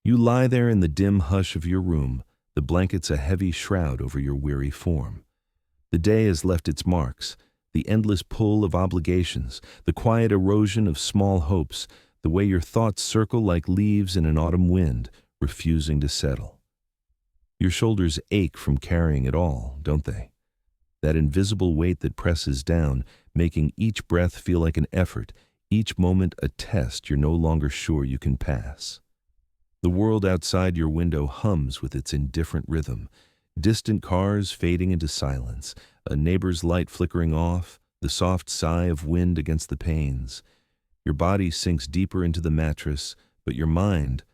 You lie there in the dim hush of your room, the blankets a heavy shroud over your weary form. The day has left its marks, the endless pull of obligations, the quiet erosion of small hopes, the way your thoughts circle like leaves in an autumn wind, refusing to settle. Your shoulders ache from carrying it all, don't they? That invisible weight that presses down, making each breath feel like an effort, each moment a test you're no longer sure you can pass. The world outside your window hums with its indifferent rhythm, distant cars fading into silence, a neighbor's light flickering off, the soft sigh of wind against the panes. Your body sinks deeper into the mattress, but your mind,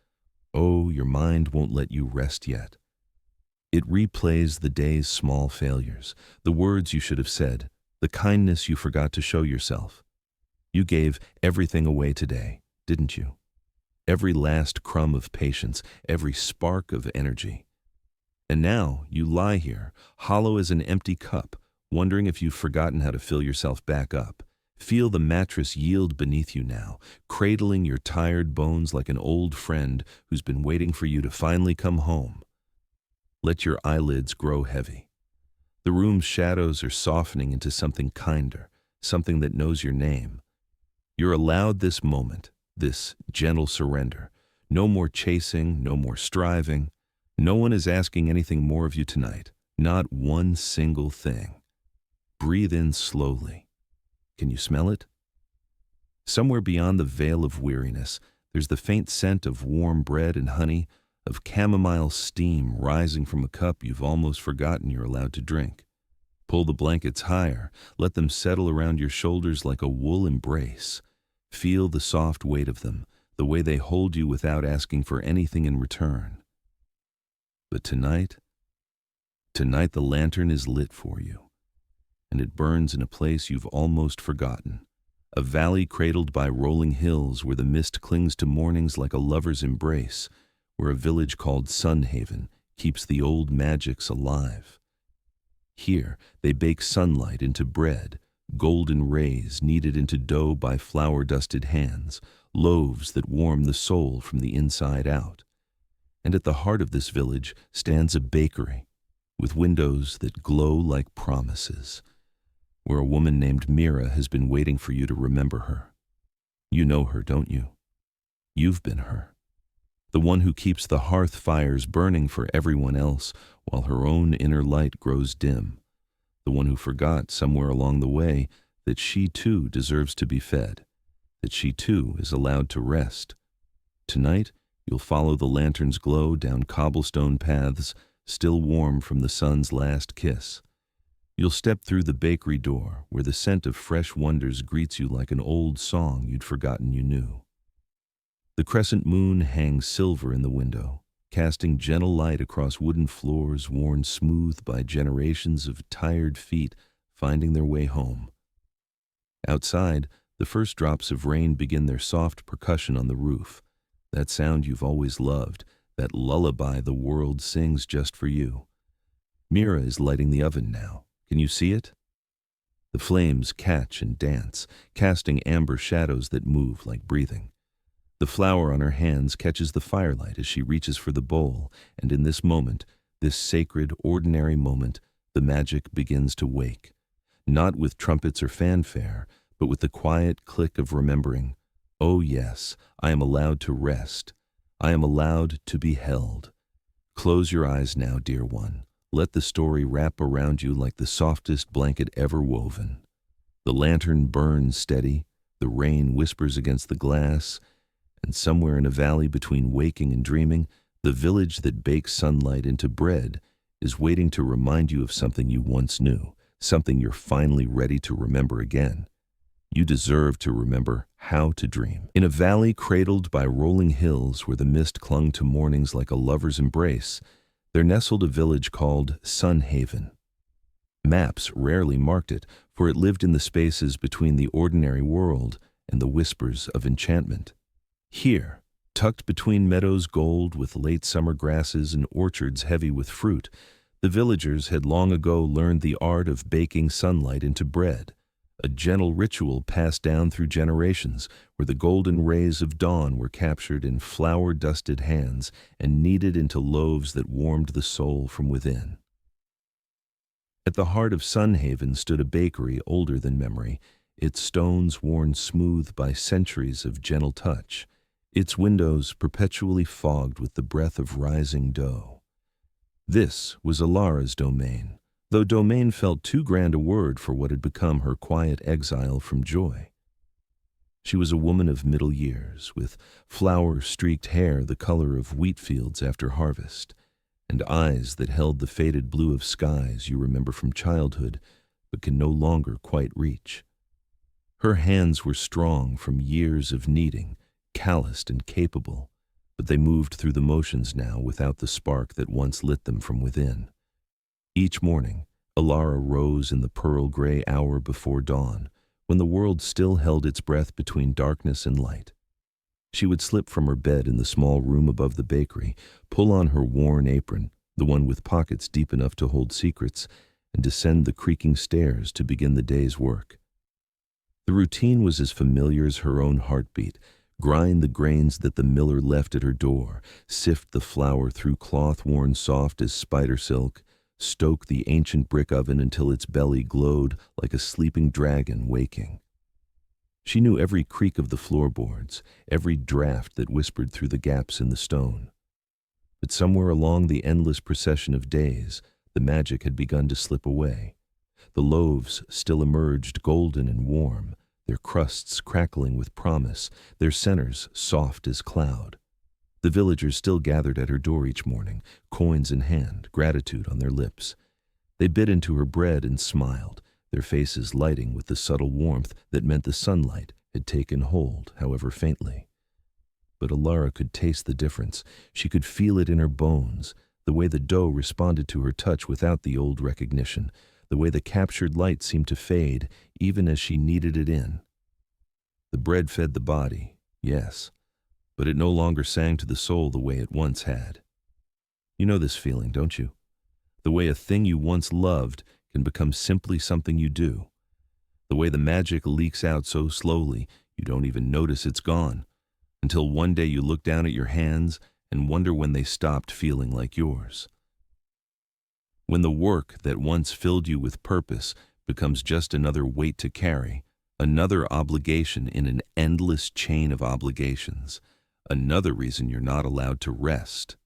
oh, your mind won't let you rest yet. It replays the day's small failures, the words you should have said, the kindness you forgot to show yourself. You gave everything away today, didn't you? Every last crumb of patience, every spark of energy. And now you lie here, hollow as an empty cup, wondering if you've forgotten how to fill yourself back up. Feel the mattress yield beneath you now, cradling your tired bones like an old friend who's been waiting for you to finally come home. Let your eyelids grow heavy. The room's shadows are softening into something kinder, something that knows your name. You're allowed this moment, this gentle surrender. No more chasing, no more striving. No one is asking anything more of you tonight. Not one single thing. Breathe in slowly. Can you smell it? Somewhere beyond the veil of weariness, there's the faint scent of warm bread and honey, of chamomile steam rising from a cup you've almost forgotten you're allowed to drink. Pull the blankets higher, let them settle around your shoulders like a wool embrace. Feel the soft weight of them, the way they hold you without asking for anything in return. But tonight the lantern is lit for you, and it burns in a place you've almost forgotten. A valley cradled by rolling hills where the mist clings to mornings like a lover's embrace, where a village called Sunhaven keeps the old magics alive. Here, they bake sunlight into bread, golden rays kneaded into dough by flour-dusted hands, loaves that warm the soul from the inside out. And at the heart of this village stands a bakery, with windows that glow like promises, where a woman named Mira has been waiting for you to remember her. You know her, don't you? You've been her. The one who keeps the hearth fires burning for everyone else while her own inner light grows dim. The one who forgot somewhere along the way that she too deserves to be fed, that she too is allowed to rest. Tonight, you'll follow the lantern's glow down cobblestone paths, still warm from the sun's last kiss. You'll step through the bakery door where the scent of fresh wonders greets you like an old song you'd forgotten you knew. The crescent moon hangs silver in the window, casting gentle light across wooden floors worn smooth by generations of tired feet finding their way home. Outside, the first drops of rain begin their soft percussion on the roof, that sound you've always loved, that lullaby the world sings just for you. Mira is lighting the oven now. Can you see it? The flames catch and dance, casting amber shadows that move like breathing. The flour on her hands catches the firelight as she reaches for the bowl, and in this moment, this sacred, ordinary moment, the magic begins to wake. Not with trumpets or fanfare, but with the quiet click of remembering, oh yes, I am allowed to rest. I am allowed to be held. Close your eyes now, dear one. Let the story wrap around you like the softest blanket ever woven. The lantern burns steady, the rain whispers against the glass, and somewhere in a valley between waking and dreaming, the village that bakes sunlight into bread is waiting to remind you of something you once knew, something you're finally ready to remember again. You deserve to remember how to dream. In a valley cradled by rolling hills where the mist clung to mornings like a lover's embrace, there nestled a village called Sunhaven. Maps rarely marked it, for it lived in the spaces between the ordinary world and the whispers of enchantment. Here, tucked between meadows gold with late summer grasses and orchards heavy with fruit, the villagers had long ago learned the art of baking sunlight into bread, a gentle ritual passed down through generations, where the golden rays of dawn were captured in flour-dusted hands and kneaded into loaves that warmed the soul from within. At the heart of Sunhaven stood a bakery older than memory, its stones worn smooth by centuries of gentle touch, its windows perpetually fogged with the breath of rising dough. This was Alara's domain, though domain felt too grand a word for what had become her quiet exile from joy. She was a woman of middle years, with flower-streaked hair the color of wheat fields after harvest, and eyes that held the faded blue of skies you remember from childhood but can no longer quite reach. Her hands were strong from years of kneading, calloused and capable, but they moved through the motions now without the spark that once lit them from within. Each morning, Alara rose in the pearl-gray hour before dawn, when the world still held its breath between darkness and light. She would slip from her bed in the small room above the bakery, pull on her worn apron, the one with pockets deep enough to hold secrets, and descend the creaking stairs to begin the day's work. The routine was as familiar as her own heartbeat: grind the grains that the miller left at her door, sift the flour through cloth worn soft as spider silk, stoke the ancient brick oven until its belly glowed like a sleeping dragon waking. She knew every creak of the floorboards, every draft that whispered through the gaps in the stone. But somewhere along the endless procession of days, the magic had begun to slip away. The loaves still emerged golden and warm, their crusts crackling with promise, their centers soft as cloud. The villagers still gathered at her door each morning, coins in hand, gratitude on their lips. They bit into her bread and smiled, their faces lighting with the subtle warmth that meant the sunlight had taken hold, however faintly. But Alara could taste the difference. She could feel it in her bones, the way the dough responded to her touch without the old recognition, the way the captured light seemed to fade even as she kneaded it in. The bread fed the body, yes, but it no longer sang to the soul the way it once had. You know this feeling, don't you? The way a thing you once loved can become simply something you do. The way the magic leaks out so slowly you don't even notice it's gone, until one day you look down at your hands and wonder when they stopped feeling like yours. When the work that once filled you with purpose becomes just another weight to carry, another obligation in an endless chain of obligations, another reason you're not allowed to rest.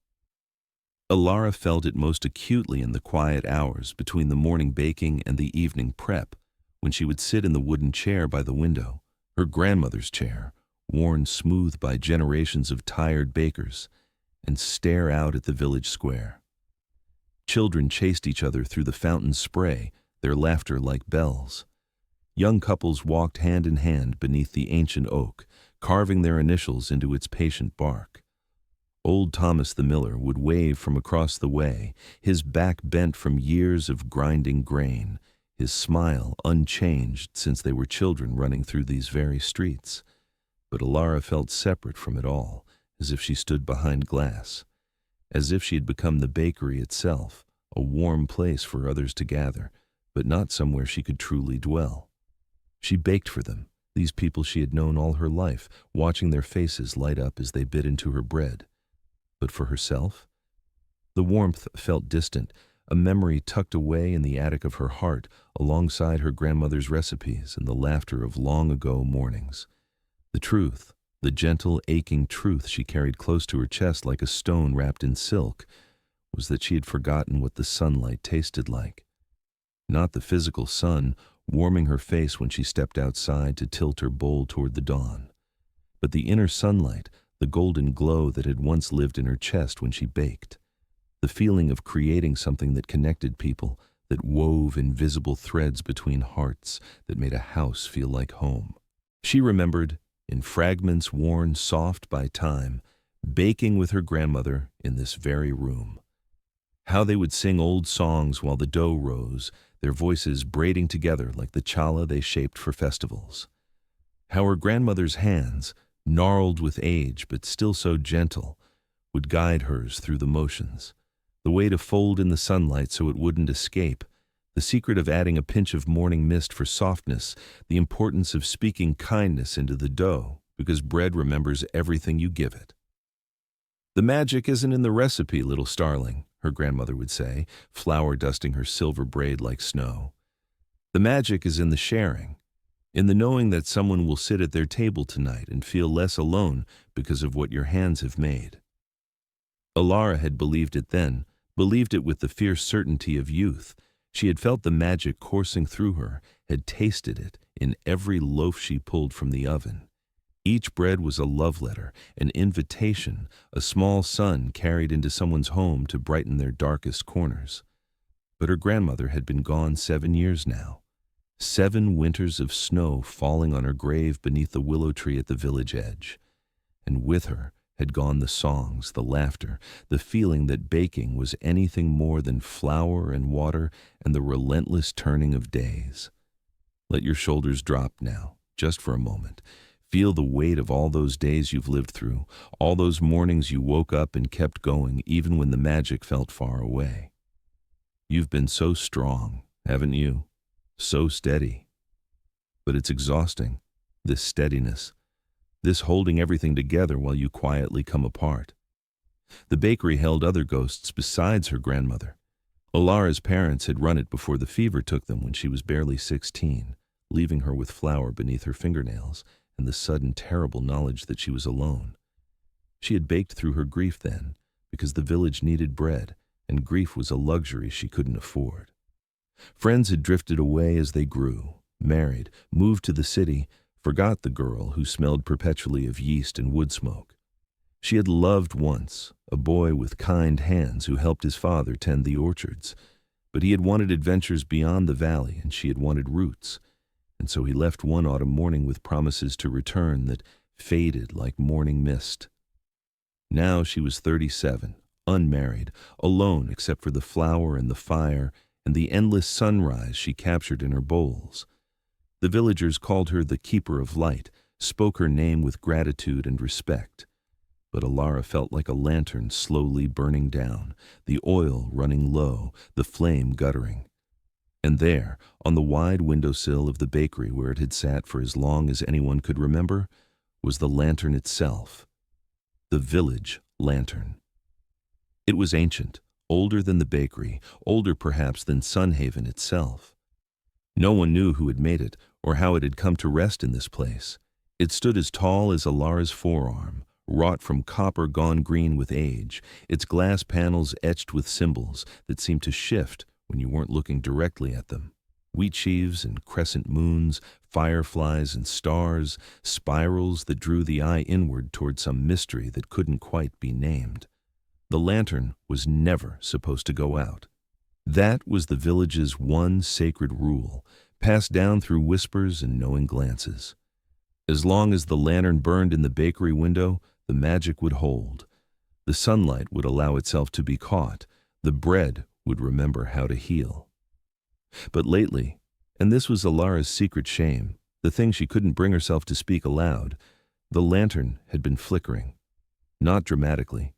Alara felt it most acutely in the quiet hours between the morning baking and the evening prep, when she would sit in the wooden chair by the window, her grandmother's chair, worn smooth by generations of tired bakers, and stare out at the village square. Children chased each other through the fountain's spray, their laughter like bells. Young couples walked hand in hand beneath the ancient oak, carving their initials into its patient bark. Old Thomas the miller would wave from across the way, his back bent from years of grinding grain, his smile unchanged since they were children running through these very streets. But Alara felt separate from it all, as if she stood behind glass, as if she had become the bakery itself, a warm place for others to gather, but not somewhere she could truly dwell. She baked for them, these people she had known all her life, watching their faces light up as they bit into her bread. But for herself? The warmth felt distant, a memory tucked away in the attic of her heart, alongside her grandmother's recipes and the laughter of long-ago mornings. The truth, the gentle, aching truth she carried close to her chest like a stone wrapped in silk, was that she had forgotten what the sunlight tasted like. Not the physical sun warming her face when she stepped outside to tilt her bowl toward the dawn, but the inner sunlight, the golden glow that had once lived in her chest when she baked. The feeling of creating something that connected people, that wove invisible threads between hearts, that made a house feel like home. She remembered, in fragments worn soft by time, baking with her grandmother in this very room. How they would sing old songs while the dough rose, their voices braiding together like the challah they shaped for festivals. How her grandmother's hands, gnarled with age but still so gentle, would guide hers through the motions, the way to fold in the sunlight so it wouldn't escape, the secret of adding a pinch of morning mist for softness, the importance of speaking kindness into the dough, because bread remembers everything you give it. "The magic isn't in the recipe, little starling," her grandmother would say, flour dusting her silver braid like snow. "The magic is in the sharing, in the knowing that someone will sit at their table tonight and feel less alone because of what your hands have made." Alara had believed it then, believed it with the fierce certainty of youth. She had felt the magic coursing through her, had tasted it in every loaf she pulled from the oven. Each bread was a love letter, an invitation, a small sun carried into someone's home to brighten their darkest corners. But her grandmother had been gone 7 years now. 7 winters of snow falling on her grave beneath the willow tree at the village edge. And with her had gone the songs, the laughter, the feeling that baking was anything more than flour and water and the relentless turning of days. Let your shoulders drop now, just for a moment. Feel the weight of all those days you've lived through, all those mornings you woke up and kept going even when the magic felt far away. You've been so strong, haven't you? So steady. But it's exhausting, this steadiness. This holding everything together while you quietly come apart. The bakery held other ghosts besides her grandmother. Alara's parents had run it before the fever took them when she was barely 16, leaving her with flour beneath her fingernails and the sudden terrible knowledge that she was alone. She had baked through her grief then, because the village needed bread, and grief was a luxury she couldn't afford. Friends had drifted away as they grew, married, moved to the city, forgot the girl who smelled perpetually of yeast and wood smoke. She had loved once, a boy with kind hands who helped his father tend the orchards, but he had wanted adventures beyond the valley and she had wanted roots, and so he left one autumn morning with promises to return that faded like morning mist. Now she was 37, unmarried, alone except for the flour and the fire and the endless sunrise she captured in her bowls. The villagers called her the Keeper of Light, spoke her name with gratitude and respect. But Alara felt like a lantern slowly burning down, the oil running low, the flame guttering. And there, on the wide windowsill of the bakery where it had sat for as long as anyone could remember, was the lantern itself. The village lantern. It was ancient, older than the bakery, older perhaps than Sunhaven itself. No one knew who had made it or how it had come to rest in this place. It stood as tall as Alara's forearm, wrought from copper gone green with age, its glass panels etched with symbols that seemed to shift when you weren't looking directly at them. Wheat sheaves and crescent moons, fireflies and stars, spirals that drew the eye inward toward some mystery that couldn't quite be named. The lantern was never supposed to go out. That was the village's one sacred rule, passed down through whispers and knowing glances. As long as the lantern burned in the bakery window, the magic would hold. The sunlight would allow itself to be caught. The bread would remember how to heal. But lately, and this was Alara's secret shame, the thing she couldn't bring herself to speak aloud, the lantern had been flickering. Not dramatically.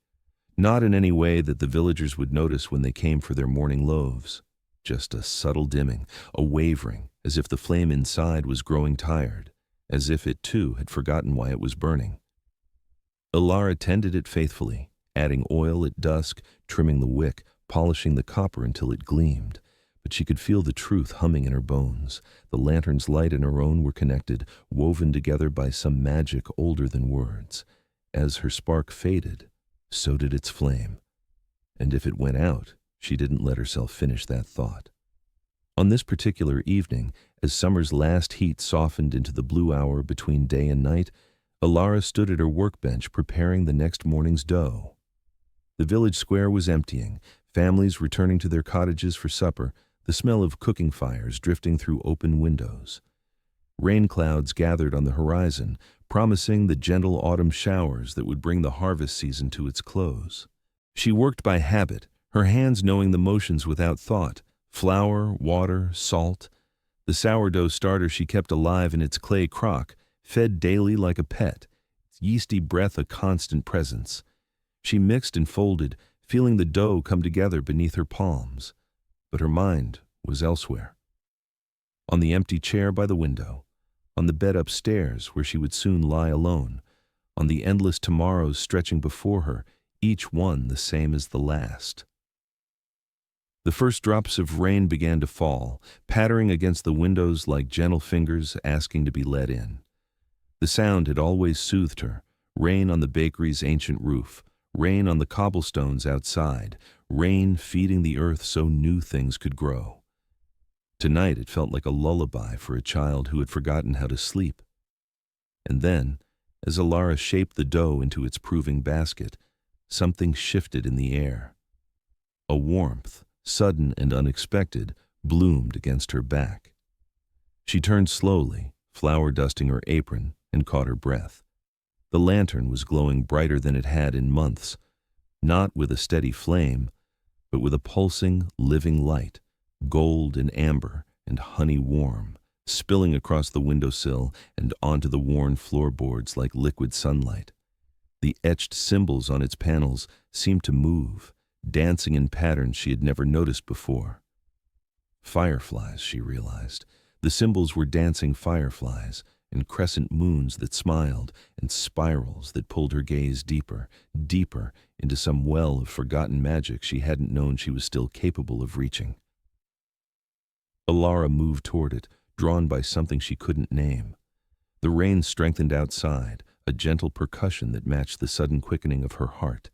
Not in any way that the villagers would notice when they came for their morning loaves. Just a subtle dimming, a wavering, as if the flame inside was growing tired, as if it too had forgotten why it was burning. Alara tended it faithfully, adding oil at dusk, trimming the wick, polishing the copper until it gleamed. But she could feel the truth humming in her bones. The lantern's light and her own were connected, woven together by some magic older than words. As her spark faded, so did its flame. And if it went out, she didn't let herself finish that thought. On this particular evening, as summer's last heat softened into the blue hour between day and night, Alara stood at her workbench preparing the next morning's dough. The village square was emptying, families returning to their cottages for supper, the smell of cooking fires drifting through open windows. Rain clouds gathered on the horizon, promising the gentle autumn showers that would bring the harvest season to its close. She worked by habit, her hands knowing the motions without thought: flour, water, salt. The sourdough starter she kept alive in its clay crock, fed daily like a pet, its yeasty breath a constant presence. She mixed and folded, feeling the dough come together beneath her palms. But her mind was elsewhere. On the empty chair by the window, on the bed upstairs where she would soon lie alone, on the endless tomorrows stretching before her, each one the same as the last. The first drops of rain began to fall, pattering against the windows like gentle fingers asking to be let in. The sound had always soothed her, rain on the bakery's ancient roof, rain on the cobblestones outside, rain feeding the earth so new things could grow. Tonight it felt like a lullaby for a child who had forgotten how to sleep. And then, as Alara shaped the dough into its proving basket, something shifted in the air. A warmth, sudden and unexpected, bloomed against her back. She turned slowly, flour dusting her apron, and caught her breath. The lantern was glowing brighter than it had in months, not with a steady flame, but with a pulsing, living light, gold and amber and honey warm, spilling across the windowsill and onto the worn floorboards like liquid sunlight. The etched symbols on its panels seemed to move, dancing in patterns she had never noticed before. Fireflies, she realized. The symbols were dancing fireflies, and crescent moons that smiled, and spirals that pulled her gaze deeper, deeper into some well of forgotten magic she hadn't known she was still capable of reaching. Alara moved toward it, drawn by something she couldn't name. The rain strengthened outside, a gentle percussion that matched the sudden quickening of her heart.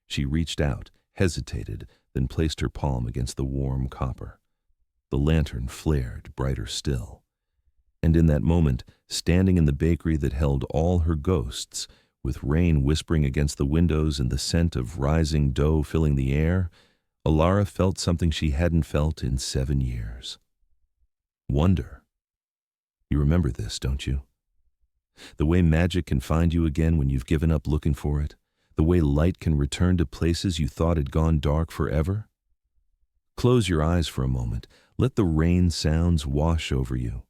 She reached out, hesitated, then placed her palm against the warm copper. The lantern flared brighter still. And in that moment, standing in the bakery that held all her ghosts, with rain whispering against the windows and the scent of rising dough filling the air, Alara felt something she hadn't felt in 7 years. Wonder. You remember this, don't you? The way magic can find you again when you've given up looking for it, the way light can return to places you thought had gone dark forever. Close your eyes for a moment. Let the rain sounds wash over you.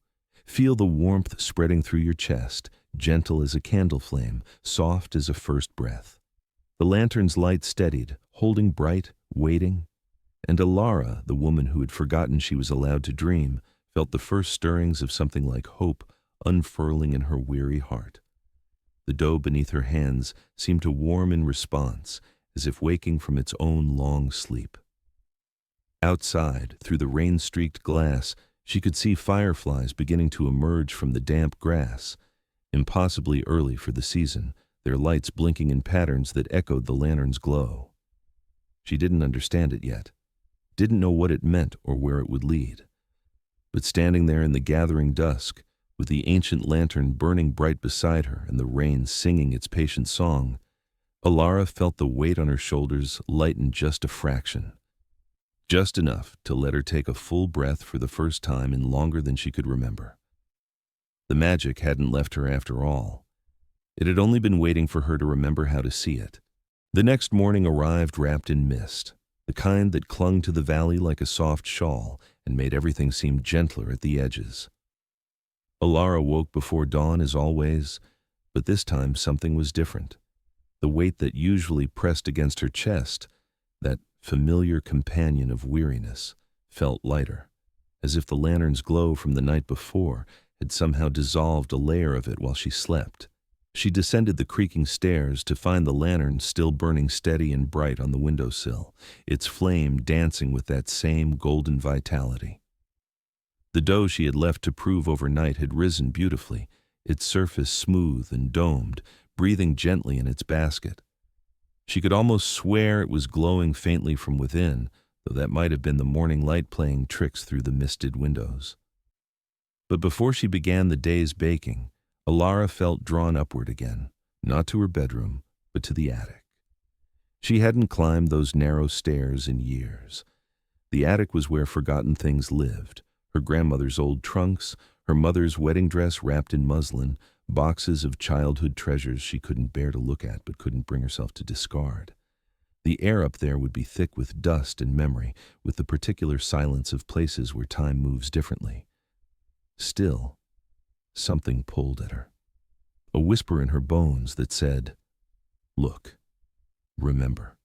Feel the warmth spreading through your chest, gentle as a candle flame, soft as a first breath. The lantern's light steadied, holding bright, waiting, and Alara, the woman who had forgotten she was allowed to dream, felt the first stirrings of something like hope unfurling in her weary heart. The dough beneath her hands seemed to warm in response, as if waking from its own long sleep. Outside, through the rain-streaked glass, she could see fireflies beginning to emerge from the damp grass, impossibly early for the season, their lights blinking in patterns that echoed the lantern's glow. She didn't understand it yet, didn't know what it meant or where it would lead. But standing there in the gathering dusk, with the ancient lantern burning bright beside her and the rain singing its patient song, Alara felt the weight on her shoulders lighten just a fraction. Just enough to let her take a full breath for the first time in longer than she could remember. The magic hadn't left her after all. It had only been waiting for her to remember how to see it. The next morning arrived wrapped in mist, the kind that clung to the valley like a soft shawl and made everything seem gentler at the edges. Alara woke before dawn as always, but this time something was different. The weight that usually pressed against her chest, that familiar companion of weariness, felt lighter, as if the lantern's glow from the night before had somehow dissolved a layer of it while she slept. She descended the creaking stairs to find the lantern still burning steady and bright on the windowsill, its flame dancing with that same golden vitality. The dough she had left to prove overnight had risen beautifully, its surface smooth and domed, breathing gently in its basket. She could almost swear it was glowing faintly from within, though that might have been the morning light playing tricks through the misted windows. But before she began the day's baking, Alara felt drawn upward again, not to her bedroom, but to the attic. She hadn't climbed those narrow stairs in years. The attic was where forgotten things lived, her grandmother's old trunks, her mother's wedding dress wrapped in muslin, boxes of childhood treasures she couldn't bear to look at but couldn't bring herself to discard. The air up there would be thick with dust and memory, with the particular silence of places where time moves differently. Still, something pulled at her. A whisper in her bones that said, "Look, remember."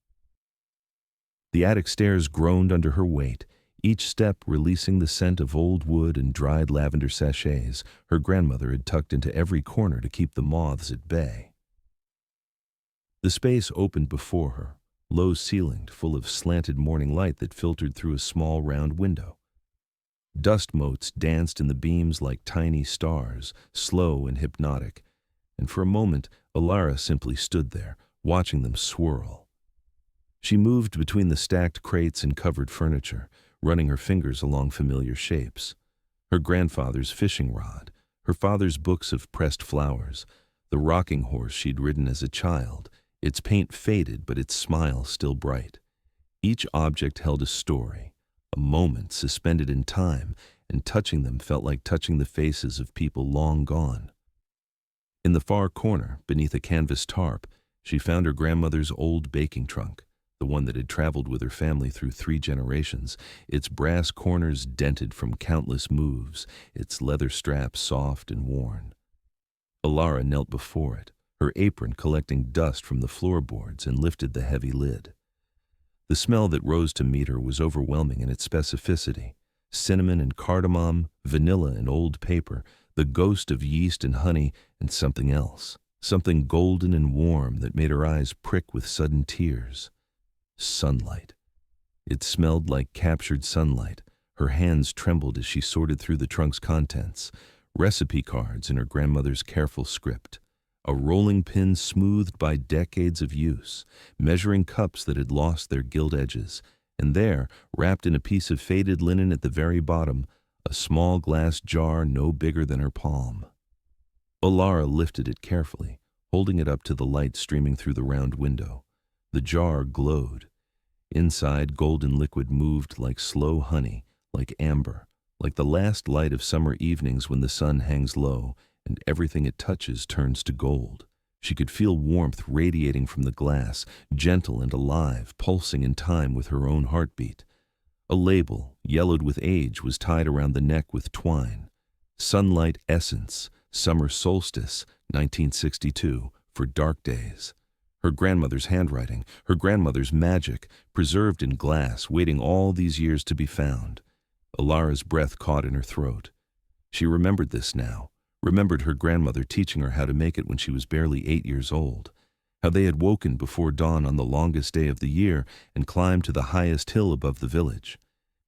The attic stairs groaned under her weight, each step releasing the scent of old wood and dried lavender sachets her grandmother had tucked into every corner to keep the moths at bay. The space opened before her, low-ceilinged, full of slanted morning light that filtered through a small round window. Dust motes danced in the beams like tiny stars, slow and hypnotic, and for a moment Alara simply stood there, watching them swirl. She moved between the stacked crates and covered furniture, running her fingers along familiar shapes. Her grandfather's fishing rod, her father's books of pressed flowers, the rocking horse she'd ridden as a child, its paint faded but its smile still bright. Each object held a story, a moment suspended in time, and touching them felt like touching the faces of people long gone. In the far corner, beneath a canvas tarp, she found her grandmother's old baking trunk, the one that had traveled with her family through 3 generations, its brass corners dented from countless moves, its leather straps soft and worn. Alara knelt before it, her apron collecting dust from the floorboards, and lifted the heavy lid. The smell that rose to meet her was overwhelming in its specificity. Cinnamon and cardamom, vanilla and old paper, the ghost of yeast and honey, and something else, something golden and warm that made her eyes prick with sudden tears. Sunlight. It smelled like captured sunlight. Her hands trembled as she sorted through the trunk's contents, recipe cards in her grandmother's careful script, a rolling pin smoothed by decades of use, measuring cups that had lost their gilt edges, and there, wrapped in a piece of faded linen at the very bottom, a small glass jar no bigger than her palm. Alara lifted it carefully, holding it up to the light streaming through the round window. The jar glowed. Inside, golden liquid moved like slow honey, like amber, like the last light of summer evenings when the sun hangs low and everything it touches turns to gold. She could feel warmth radiating from the glass, gentle and alive, pulsing in time with her own heartbeat. A label, yellowed with age, was tied around the neck with twine. Sunlight Essence, Summer Solstice, 1962, for dark days. Her grandmother's handwriting, her grandmother's magic, preserved in glass, waiting all these years to be found. Alara's breath caught in her throat. She remembered this now, remembered her grandmother teaching her how to make it when she was barely 8 years old, how they had woken before dawn on the longest day of the year and climbed to the highest hill above the village,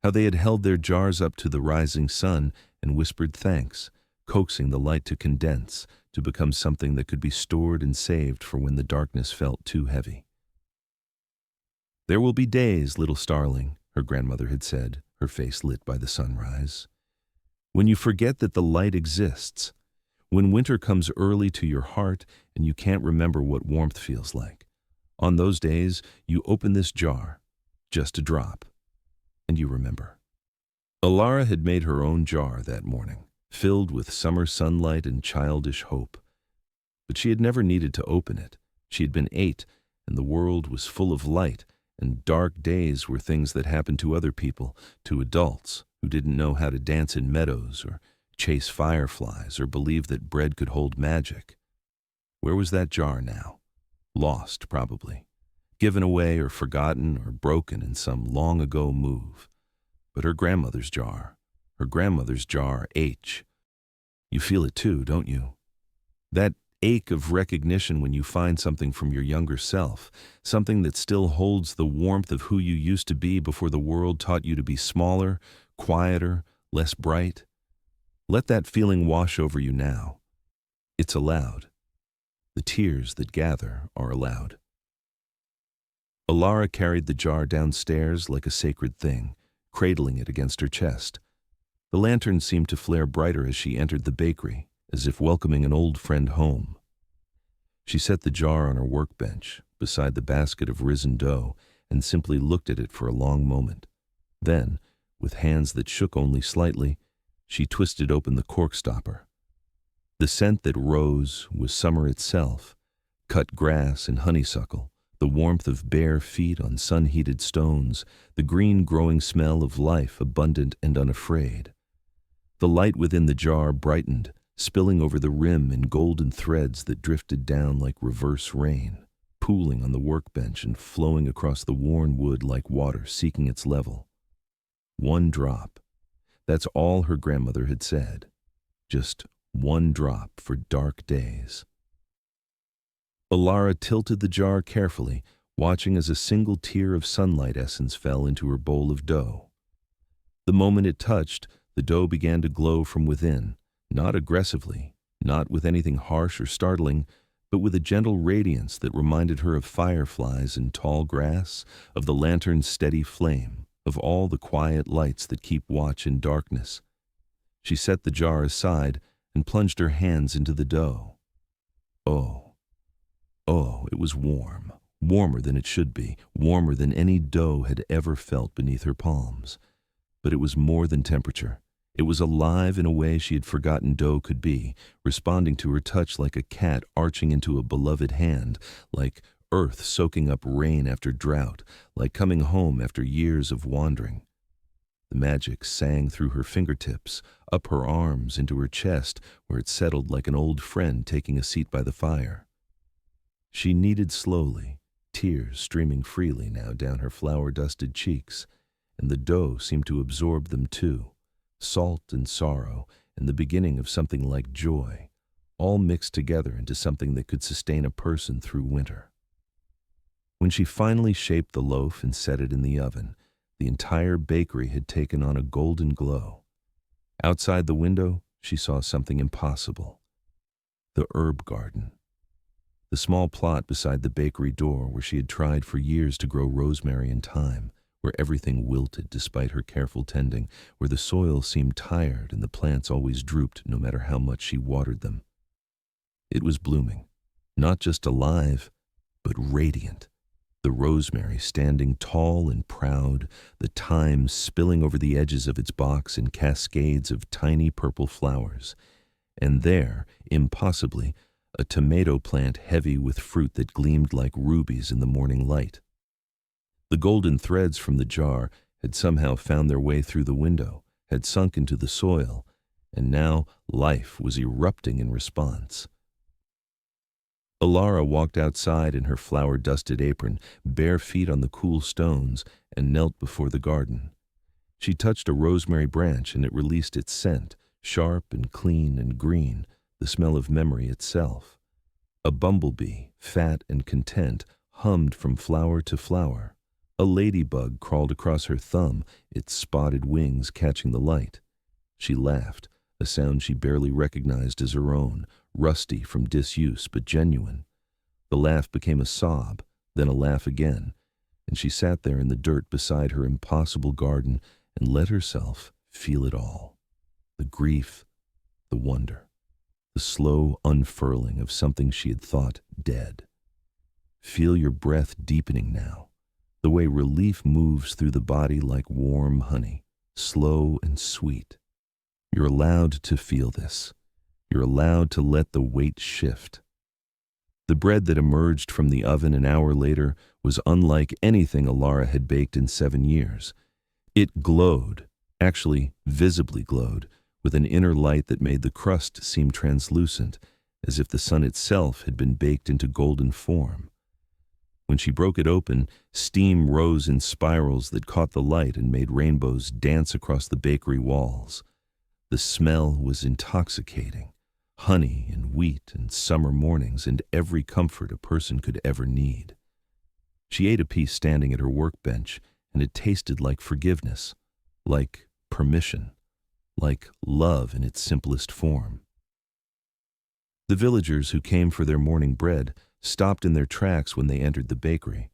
how they had held their jars up to the rising sun and whispered thanks, coaxing the light to condense, to become something that could be stored and saved for when the darkness felt too heavy. "There will be days, little starling," her grandmother had said, her face lit by the sunrise, "when you forget that the light exists, when winter comes early to your heart and you can't remember what warmth feels like. On those days, you open this jar, just a drop, and you remember." Alara had made her own jar that morning, filled with summer sunlight and childish hope. But she had never needed to open it. She had been 8, and the world was full of light, and dark days were things that happened to other people, to adults who didn't know how to dance in meadows or chase fireflies or believe that bread could hold magic. Where was that jar now? Lost, probably. Given away or forgotten or broken in some long-ago move. But her grandmother's jar H. You feel it too, don't you? That ache of recognition when you find something from your younger self, something that still holds the warmth of who you used to be before the world taught you to be smaller, quieter, less bright. Let that feeling wash over you now. It's allowed. The tears that gather are allowed. Alara carried the jar downstairs like a sacred thing, cradling it against her chest. The lantern seemed to flare brighter as she entered the bakery, as if welcoming an old friend home. She set the jar on her workbench, beside the basket of risen dough, and simply looked at it for a long moment. Then, with hands that shook only slightly, she twisted open the cork stopper. The scent that rose was summer itself, cut grass and honeysuckle, the warmth of bare feet on sun-heated stones, the green growing smell of life abundant and unafraid. The light within the jar brightened, spilling over the rim in golden threads that drifted down like reverse rain, pooling on the workbench and flowing across the worn wood like water seeking its level. 1 drop. That's all her grandmother had said. Just 1 drop for dark days. Alara tilted the jar carefully, watching as a single tear of sunlight essence fell into her bowl of dough. The moment it touched, the dough began to glow from within, not aggressively, not with anything harsh or startling, but with a gentle radiance that reminded her of fireflies in tall grass, of the lantern's steady flame, of all the quiet lights that keep watch in darkness. She set the jar aside and plunged her hands into the dough. Oh, it was warm, warmer than it should be, warmer than any dough had ever felt beneath her palms. But it was more than temperature. It was alive in a way she had forgotten dough could be, responding to her touch like a cat arching into a beloved hand, like earth soaking up rain after drought, like coming home after years of wandering. The magic sang through her fingertips, up her arms, into her chest, where it settled like an old friend taking a seat by the fire. She kneaded slowly, tears streaming freely now down her flour-dusted cheeks, and the dough seemed to absorb them too. Salt and sorrow, and the beginning of something like joy, all mixed together into something that could sustain a person through winter. When she finally shaped the loaf and set it in the oven, the entire bakery had taken on a golden glow. Outside the window, she saw something impossible. The herb garden. The small plot beside the bakery door where she had tried for years to grow rosemary and thyme, where everything wilted despite her careful tending, where the soil seemed tired and the plants always drooped no matter how much she watered them. It was blooming, not just alive, but radiant. The rosemary standing tall and proud, the thyme spilling over the edges of its box in cascades of tiny purple flowers, and there, impossibly, a tomato plant heavy with fruit that gleamed like rubies in the morning light. The golden threads from the jar had somehow found their way through the window, had sunk into the soil, and now life was erupting in response. Alara walked outside in her flour-dusted apron, bare feet on the cool stones, and knelt before the garden. She touched a rosemary branch and it released its scent, sharp and clean and green, the smell of memory itself. A bumblebee, fat and content, hummed from flower to flower. A ladybug crawled across her thumb, its spotted wings catching the light. She laughed, a sound she barely recognized as her own, rusty from disuse but genuine. The laugh became a sob, then a laugh again, and she sat there in the dirt beside her impossible garden and let herself feel it all. The grief, the wonder, the slow unfurling of something she had thought dead. Feel your breath deepening now, the way relief moves through the body like warm honey, slow and sweet. You're allowed to feel this. You're allowed to let the weight shift. The bread that emerged from the oven an hour later was unlike anything Alara had baked in 7 years. It glowed, actually visibly glowed, with an inner light that made the crust seem translucent, as if the sun itself had been baked into golden form. When she broke it open, steam rose in spirals that caught the light and made rainbows dance across the bakery walls. The smell was intoxicating, honey and wheat and summer mornings and every comfort a person could ever need. She ate a piece standing at her workbench, and it tasted like forgiveness, like permission, like love in its simplest form. The villagers who came for their morning bread stopped in their tracks when they entered the bakery.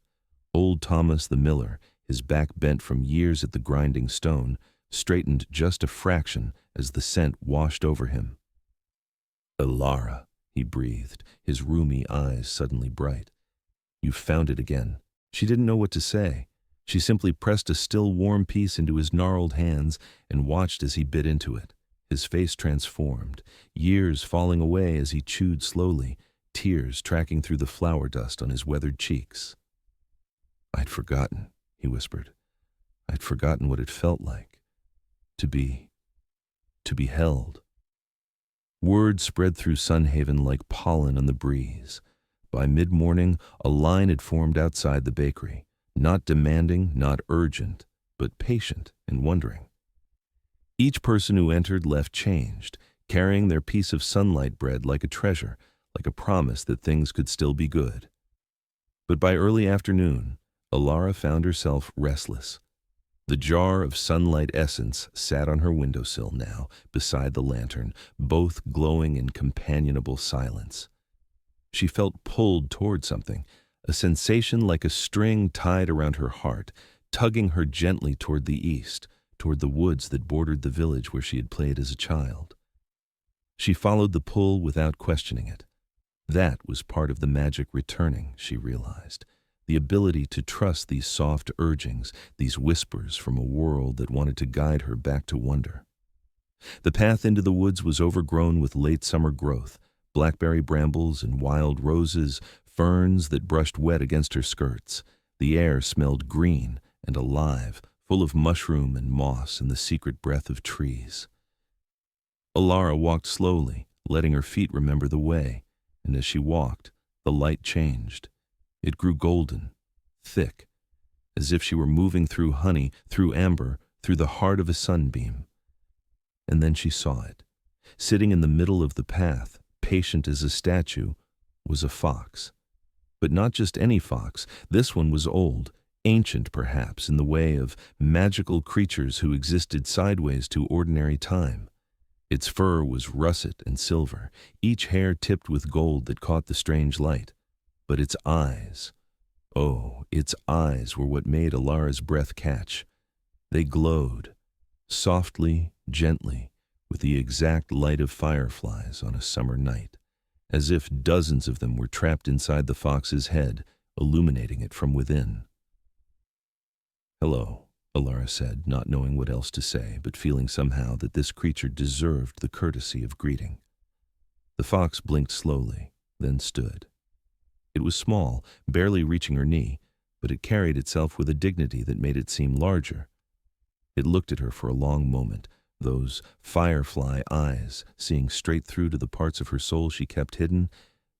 Old Thomas the miller, his back bent from years at the grinding stone, straightened just a fraction as the scent washed over him. "Alara," he breathed, his rheumy eyes suddenly bright. "You found it again." She didn't know what to say. She simply pressed a still warm piece into his gnarled hands and watched as he bit into it. His face transformed, years falling away as he chewed slowly, tears tracking through the flour dust on his weathered cheeks. "I'd forgotten," he whispered. "I'd forgotten what it felt like. To be held." Word spread through Sunhaven like pollen on the breeze. By mid-morning, a line had formed outside the bakery, not demanding, not urgent, but patient and wondering. Each person who entered left changed, carrying their piece of sunlight bread like a treasure, like a promise that things could still be good. But by early afternoon, Alara found herself restless. The jar of sunlight essence sat on her windowsill now, beside the lantern, both glowing in companionable silence. She felt pulled toward something, a sensation like a string tied around her heart, tugging her gently toward the east, toward the woods that bordered the village where she had played as a child. She followed the pull without questioning it. That was part of the magic returning, she realized, the ability to trust these soft urgings, these whispers from a world that wanted to guide her back to wonder. The path into the woods was overgrown with late summer growth, blackberry brambles and wild roses, ferns that brushed wet against her skirts. The air smelled green and alive, full of mushroom and moss and the secret breath of trees. Alara walked slowly, letting her feet remember the way, and as she walked, the light changed. It grew golden, thick, as if she were moving through honey, through amber, through the heart of a sunbeam. And then she saw it. Sitting in the middle of the path, patient as a statue, was a fox. But not just any fox. This one was old, ancient perhaps, in the way of magical creatures who existed sideways to ordinary time. Its fur was russet and silver, each hair tipped with gold that caught the strange light. But its eyes, oh, its eyes were what made Alara's breath catch. They glowed, softly, gently, with the exact light of fireflies on a summer night, as if dozens of them were trapped inside the fox's head, illuminating it from within. "Hello," Alara said, not knowing what else to say, but feeling somehow that this creature deserved the courtesy of greeting. The fox blinked slowly, then stood. It was small, barely reaching her knee, but it carried itself with a dignity that made it seem larger. It looked at her for a long moment, those firefly eyes seeing straight through to the parts of her soul she kept hidden,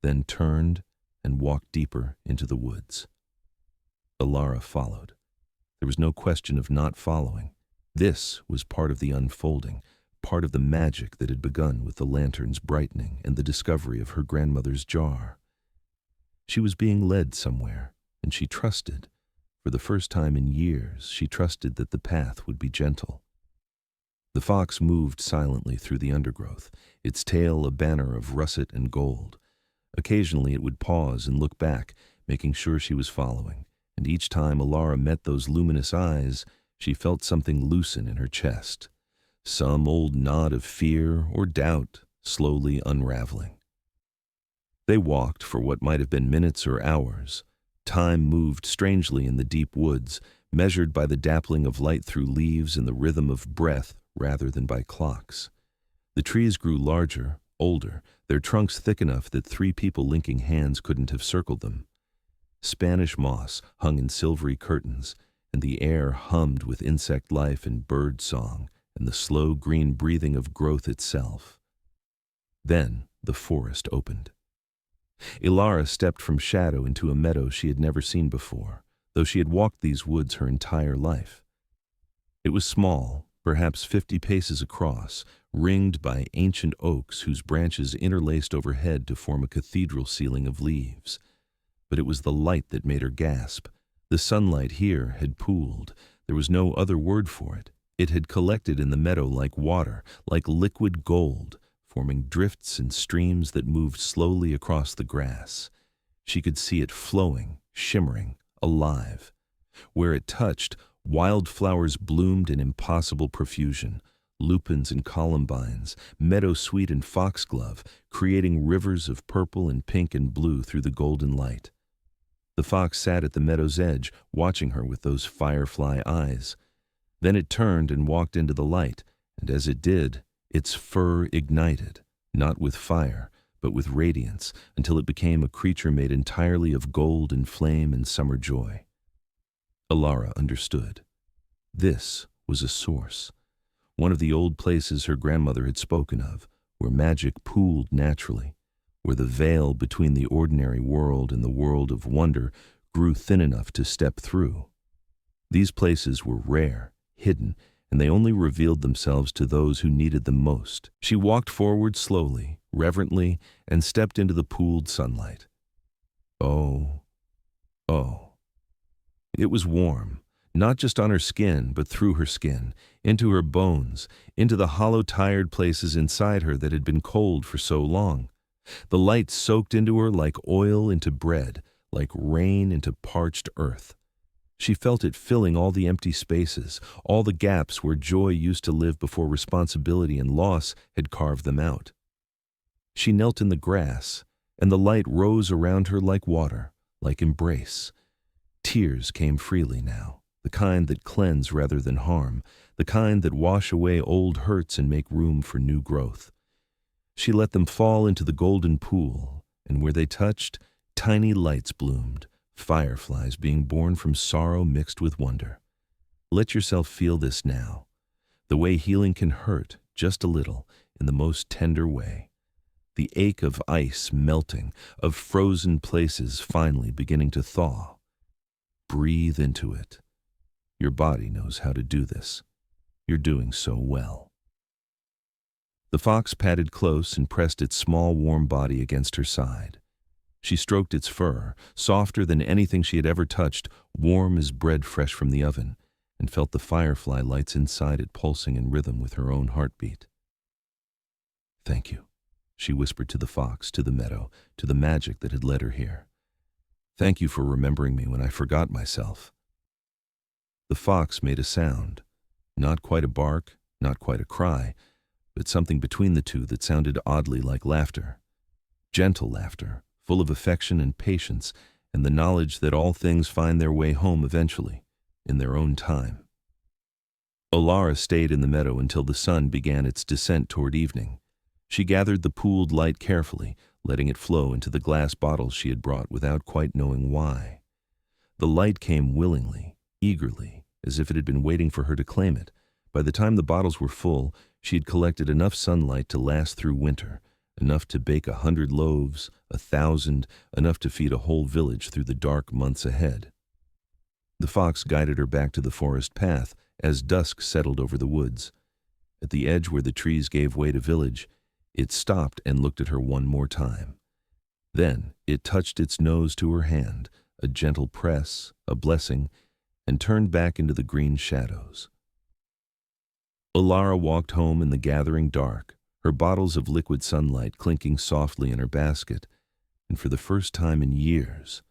then turned and walked deeper into the woods. Alara followed. There was no question of not following. This was part of the unfolding, part of the magic that had begun with the lantern's brightening and the discovery of her grandmother's jar. She was being led somewhere, and she trusted. For the first time in years, she trusted that the path would be gentle. The fox moved silently through the undergrowth, its tail a banner of russet and gold. Occasionally it would pause and look back, making sure she was following, and each time Alara met those luminous eyes, she felt something loosen in her chest, some old knot of fear or doubt slowly unraveling. They walked for what might have been minutes or hours. Time moved strangely in the deep woods, measured by the dappling of light through leaves and the rhythm of breath rather than by clocks. The trees grew larger, older, their trunks thick enough that 3 people linking hands couldn't have circled them. Spanish moss hung in silvery curtains, and the air hummed with insect life and bird song and the slow green breathing of growth itself. Then the forest opened. Alara stepped from shadow into a meadow she had never seen before, though she had walked these woods her entire life. It was small, perhaps 50 paces across, ringed by ancient oaks whose branches interlaced overhead to form a cathedral ceiling of leaves. But it was the light that made her gasp. The sunlight here had pooled. There was no other word for it. It had collected in the meadow like water, like liquid gold, forming drifts and streams that moved slowly across the grass. She could see it flowing, shimmering, alive. Where it touched, wildflowers bloomed in impossible profusion, lupins and columbines, meadowsweet and foxglove, creating rivers of purple and pink and blue through the golden light. The fox sat at the meadow's edge, watching her with those firefly eyes. Then it turned and walked into the light, and as it did, its fur ignited, not with fire, but with radiance, until it became a creature made entirely of gold and flame and summer joy. Alara understood. This was a source, one of the old places her grandmother had spoken of, where magic pooled naturally, where the veil between the ordinary world and the world of wonder grew thin enough to step through. These places were rare, hidden, and they only revealed themselves to those who needed them most. She walked forward slowly, reverently, and stepped into the pooled sunlight. Oh, oh. It was warm, not just on her skin, but through her skin, into her bones, into the hollow, tired places inside her that had been cold for so long. The light soaked into her like oil into bread, like rain into parched earth. She felt it filling all the empty spaces, all the gaps where joy used to live before responsibility and loss had carved them out. She knelt in the grass, and the light rose around her like water, like embrace. Tears came freely now, the kind that cleanse rather than harm, the kind that wash away old hurts and make room for new growth. She let them fall into the golden pool, and where they touched, tiny lights bloomed, fireflies being born from sorrow mixed with wonder. Let yourself feel this now, the way healing can hurt, just a little, in the most tender way. The ache of ice melting, of frozen places finally beginning to thaw. Breathe into it. Your body knows how to do this. You're doing so well. The fox padded close and pressed its small, warm body against her side. She stroked its fur, softer than anything she had ever touched, warm as bread fresh from the oven, and felt the firefly lights inside it pulsing in rhythm with her own heartbeat. "Thank you," she whispered to the fox, to the meadow, to the magic that had led her here. "Thank you for remembering me when I forgot myself." The fox made a sound, not quite a bark, not quite a cry, but something between the two that sounded oddly like laughter. Gentle laughter, full of affection and patience, and the knowledge that all things find their way home eventually, in their own time. Olara stayed in the meadow until the sun began its descent toward evening. She gathered the pooled light carefully, letting it flow into the glass bottles she had brought without quite knowing why. The light came willingly, eagerly, as if it had been waiting for her to claim it. By the time the bottles were full, she had collected enough sunlight to last through winter, enough to bake 100 loaves, 1,000, enough to feed a whole village through the dark months ahead. The fox guided her back to the forest path as dusk settled over the woods. At the edge where the trees gave way to village, it stopped and looked at her one more time. Then it touched its nose to her hand, a gentle press, a blessing, and turned back into the green shadows. Olara walked home in the gathering dark, her bottles of liquid sunlight clinking softly in her basket, and for the first time in years,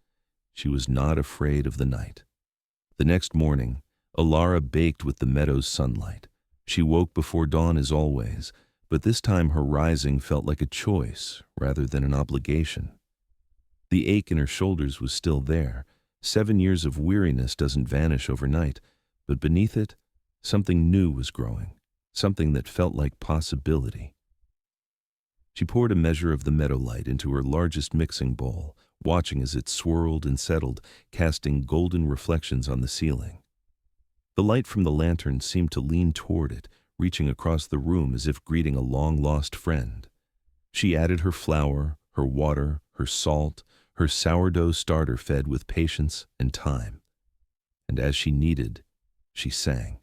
she was not afraid of the night. The next morning, Olara baked with the meadow's sunlight. She woke before dawn as always, but this time her rising felt like a choice rather than an obligation. The ache in her shoulders was still there. 7 years of weariness doesn't vanish overnight, but beneath it, something new was growing, something that felt like possibility. She poured a measure of the meadow light into her largest mixing bowl, watching as it swirled and settled, casting golden reflections on the ceiling. The light from the lantern seemed to lean toward it, reaching across the room as if greeting a long-lost friend. She added her flour, her water, her salt, her sourdough starter fed with patience and time. And as she kneaded, she sang.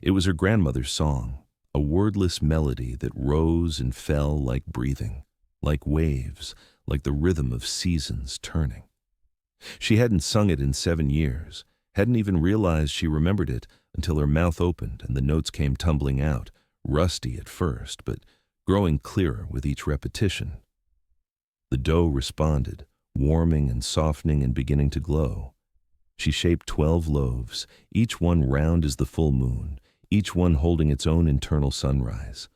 It was her grandmother's song, a wordless melody that rose and fell like breathing, like waves, like the rhythm of seasons turning. She hadn't sung it in 7 years, hadn't even realized she remembered it until her mouth opened and the notes came tumbling out, rusty at first, but growing clearer with each repetition. The dough responded, warming and softening and beginning to glow. She shaped 12 loaves, each one round as the full moon, each one holding its own internal sunrise.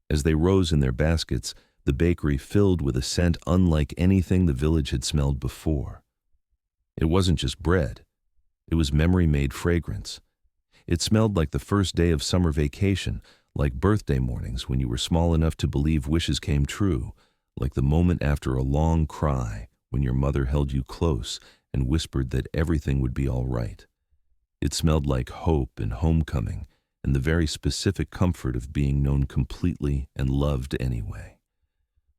As they rose in their baskets, the bakery filled with a scent unlike anything the village had smelled before. It wasn't just bread. It was memory-made fragrance. It smelled like the first day of summer vacation, like birthday mornings when you were small enough to believe wishes came true, like the moment after a long cry when your mother held you close and whispered that everything would be all right. It smelled like hope and homecoming and the very specific comfort of being known completely and loved anyway.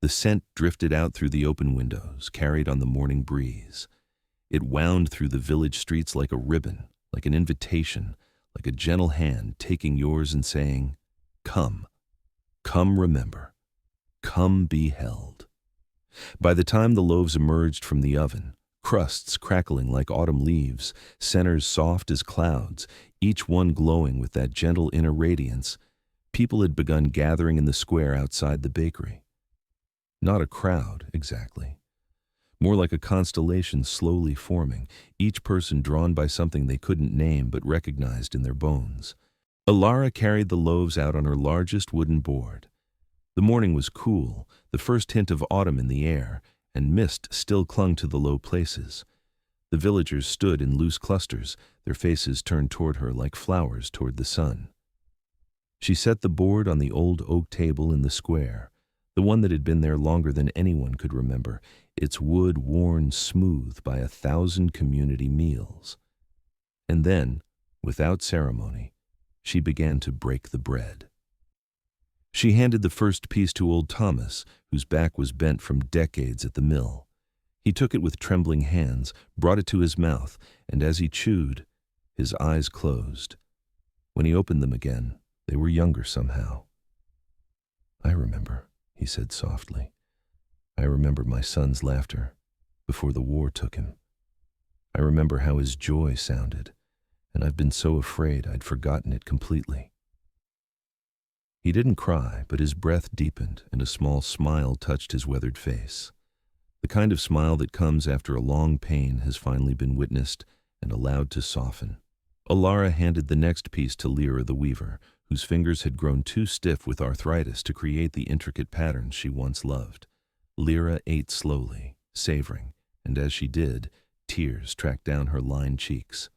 The scent drifted out through the open windows, carried on the morning breeze. It wound through the village streets like a ribbon, like an invitation, like a gentle hand taking yours and saying, "Come, come remember, come be held." By the time the loaves emerged from the oven, crusts crackling like autumn leaves, centers soft as clouds, each one glowing with that gentle inner radiance, people had begun gathering in the square outside the bakery. Not a crowd, exactly. More like a constellation slowly forming, each person drawn by something they couldn't name but recognized in their bones. Alara carried the loaves out on her largest wooden board. The morning was cool, the first hint of autumn in the air, and mist still clung to the low places. The villagers stood in loose clusters, their faces turned toward her like flowers toward the sun. She set the board on the old oak table in the square, the one that had been there longer than anyone could remember, its wood worn smooth by 1,000 community meals. And then, without ceremony, she began to break the bread. She handed the first piece to old Thomas, whose back was bent from decades at the mill. He took it with trembling hands, brought it to his mouth, and as he chewed, his eyes closed. When he opened them again, they were younger somehow. "I remember," he said softly. "I remember my son's laughter before the war took him. I remember how his joy sounded, and I've been so afraid I'd forgotten it completely." He didn't cry, but his breath deepened and a small smile touched his weathered face. The kind of smile that comes after a long pain has finally been witnessed and allowed to soften. Alara handed the next piece to Lyra the weaver, whose fingers had grown too stiff with arthritis to create the intricate patterns she once loved. Lyra ate slowly, savoring, and as she did, tears tracked down her lined cheeks.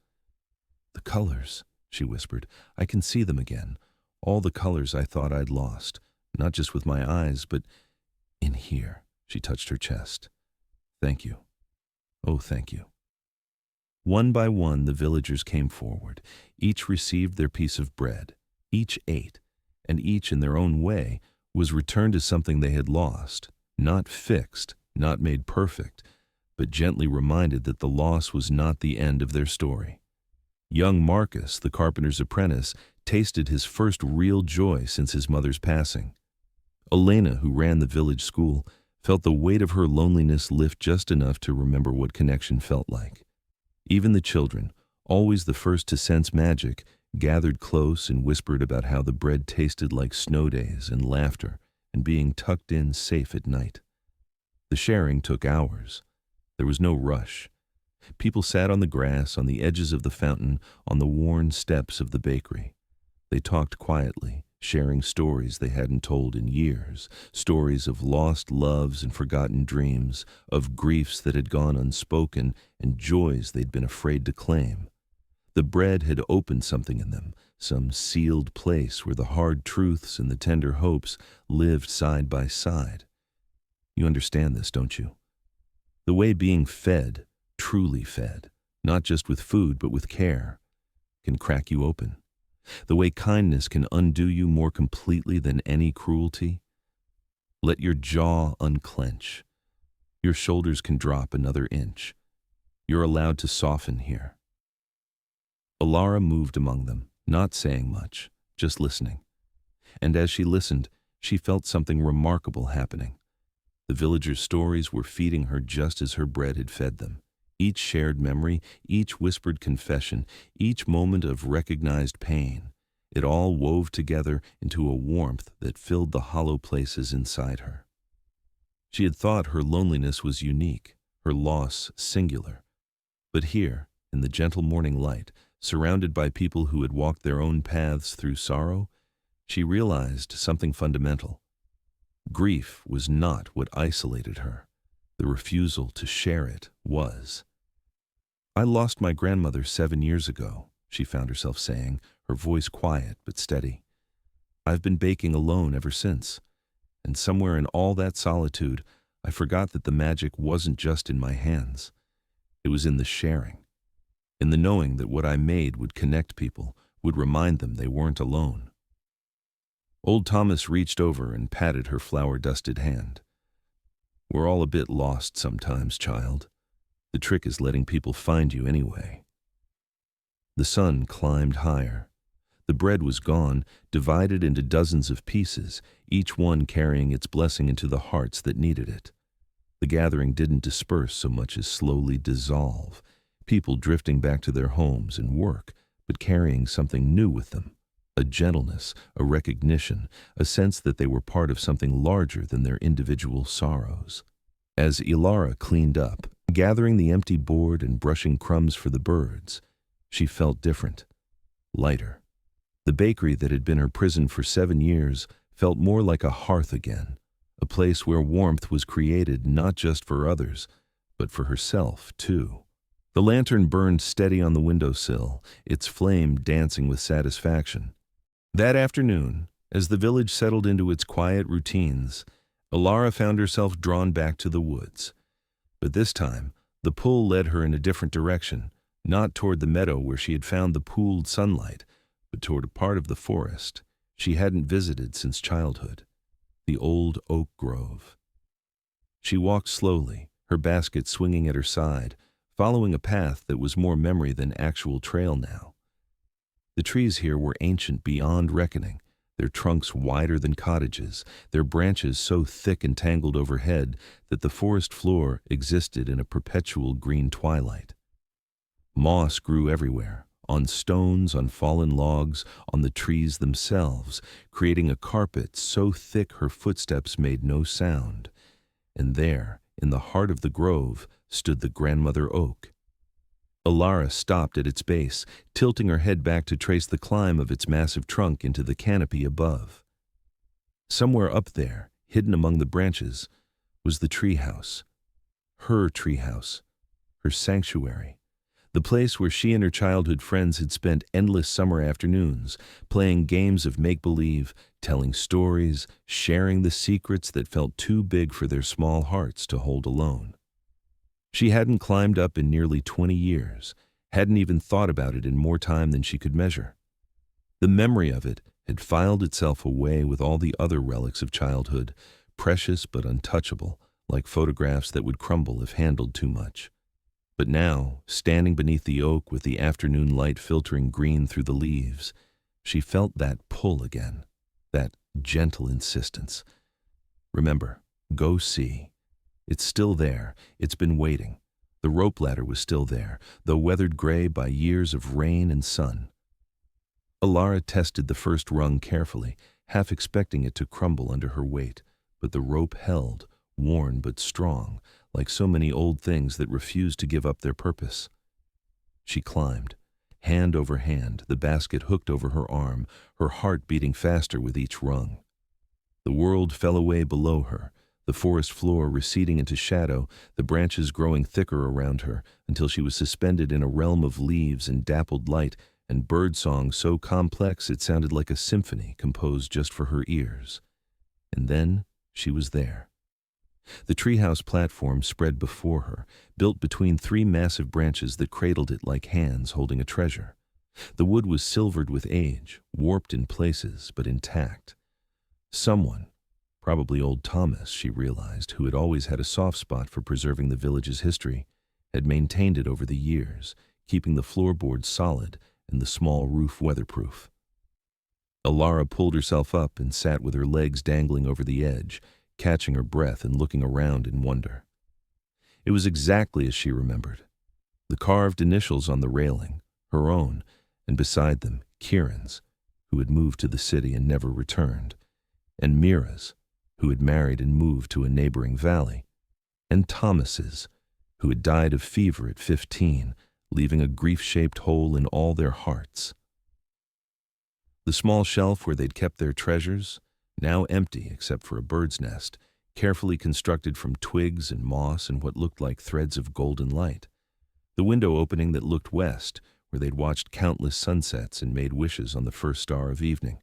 "The colors," she whispered, "I can see them again. All the colors I thought I'd lost, not just with my eyes, but in here." She touched her chest. "Thank you. Oh, thank you." One by one, the villagers came forward. Each received their piece of bread. Each ate, and each, in their own way, was returned to something they had lost, not fixed, not made perfect, but gently reminded that the loss was not the end of their story. Young Marcus, the carpenter's apprentice, tasted his first real joy since his mother's passing. Elena, who ran the village school, felt the weight of her loneliness lift just enough to remember what connection felt like. Even the children, always the first to sense magic, gathered close and whispered about how the bread tasted like snow days and laughter and being tucked in safe at night. The sharing took hours. There was no rush. People sat on the grass, on the edges of the fountain, on the worn steps of the bakery. They talked quietly, sharing stories they hadn't told in years, stories of lost loves and forgotten dreams, of griefs that had gone unspoken and joys they'd been afraid to claim. The bread had opened something in them, some sealed place where the hard truths and the tender hopes lived side by side. You understand this, don't you? The way being fed, truly fed, not just with food but with care, can crack you open. The way kindness can undo you more completely than any cruelty. Let your jaw unclench. Your shoulders can drop another inch. You're allowed to soften here. Alara moved among them, not saying much, just listening. And as she listened, she felt something remarkable happening. The villagers' stories were feeding her just as her bread had fed them. Each shared memory, each whispered confession, each moment of recognized pain, it all wove together into a warmth that filled the hollow places inside her. She had thought her loneliness was unique, her loss singular. But here, in the gentle morning light, surrounded by people who had walked their own paths through sorrow, she realized something fundamental. Grief was not what isolated her. The refusal to share it was. "I lost my grandmother 7 years ago," she found herself saying, her voice quiet but steady. "I've been baking alone ever since, and somewhere in all that solitude, I forgot that the magic wasn't just in my hands. It was in the sharing, in the knowing that what I made would connect people, would remind them they weren't alone." Old Thomas reached over and patted her flour-dusted hand. "We're all a bit lost sometimes, child. The trick is letting people find you anyway." The sun climbed higher. The bread was gone, divided into dozens of pieces, each one carrying its blessing into the hearts that needed it. The gathering didn't disperse so much as slowly dissolve, people drifting back to their homes and work, but carrying something new with them. A gentleness, a recognition, a sense that they were part of something larger than their individual sorrows. As Ilara cleaned up, gathering the empty board and brushing crumbs for the birds, she felt different, lighter. The bakery that had been her prison for 7 years felt more like a hearth again, a place where warmth was created not just for others, but for herself, too. The lantern burned steady on the windowsill, its flame dancing with satisfaction. That afternoon, as the village settled into its quiet routines, Ilara found herself drawn back to the woods. But this time, the pull led her in a different direction, not toward the meadow where she had found the pooled sunlight, but toward a part of the forest she hadn't visited since childhood, the old oak grove. She walked slowly, her basket swinging at her side, following a path that was more memory than actual trail now. The trees here were ancient beyond reckoning, their trunks wider than cottages, their branches so thick and tangled overhead that the forest floor existed in a perpetual green twilight. Moss grew everywhere, on stones, on fallen logs, on the trees themselves, creating a carpet so thick her footsteps made no sound. And there, in the heart of the grove, stood the grandmother oak. Ilara stopped at its base, tilting her head back to trace the climb of its massive trunk into the canopy above. Somewhere up there, hidden among the branches, was the treehouse. Her treehouse, her sanctuary, the place where she and her childhood friends had spent endless summer afternoons, playing games of make-believe, telling stories, sharing the secrets that felt too big for their small hearts to hold alone. She hadn't climbed up in nearly 20 years, hadn't even thought about it in more time than she could measure. The memory of it had filed itself away with all the other relics of childhood, precious but untouchable, like photographs that would crumble if handled too much. But now, standing beneath the oak with the afternoon light filtering green through the leaves, she felt that pull again, that gentle insistence. Remember, go see. It's still there. It's been waiting. The rope ladder was still there, though weathered gray by years of rain and sun. Ilara tested the first rung carefully, half expecting it to crumble under her weight, but the rope held, worn but strong, like so many old things that refused to give up their purpose. She climbed, hand over hand, the basket hooked over her arm, her heart beating faster with each rung. The world fell away below her, the forest floor receding into shadow, the branches growing thicker around her, until she was suspended in a realm of leaves and dappled light and birdsong so complex it sounded like a symphony composed just for her ears. And then she was there. The treehouse platform spread before her, built between 3 massive branches that cradled it like hands holding a treasure. The wood was silvered with age, warped in places, but intact. Someone, probably old Thomas, she realized, who had always had a soft spot for preserving the village's history, had maintained it over the years, keeping the floorboards solid and the small roof weatherproof. Ilara pulled herself up and sat with her legs dangling over the edge, catching her breath and looking around in wonder. It was exactly as she remembered. The carved initials on the railing, her own, and beside them, Kieran's, who had moved to the city and never returned, and Mira's, who had married and moved to a neighboring valley, and Thomas's, who had died of fever at 15, leaving a grief-shaped hole in all their hearts. The small shelf where they'd kept their treasures, now empty except for a bird's nest, carefully constructed from twigs and moss and what looked like threads of golden light. The window opening that looked west, where they'd watched countless sunsets and made wishes on the first star of evening.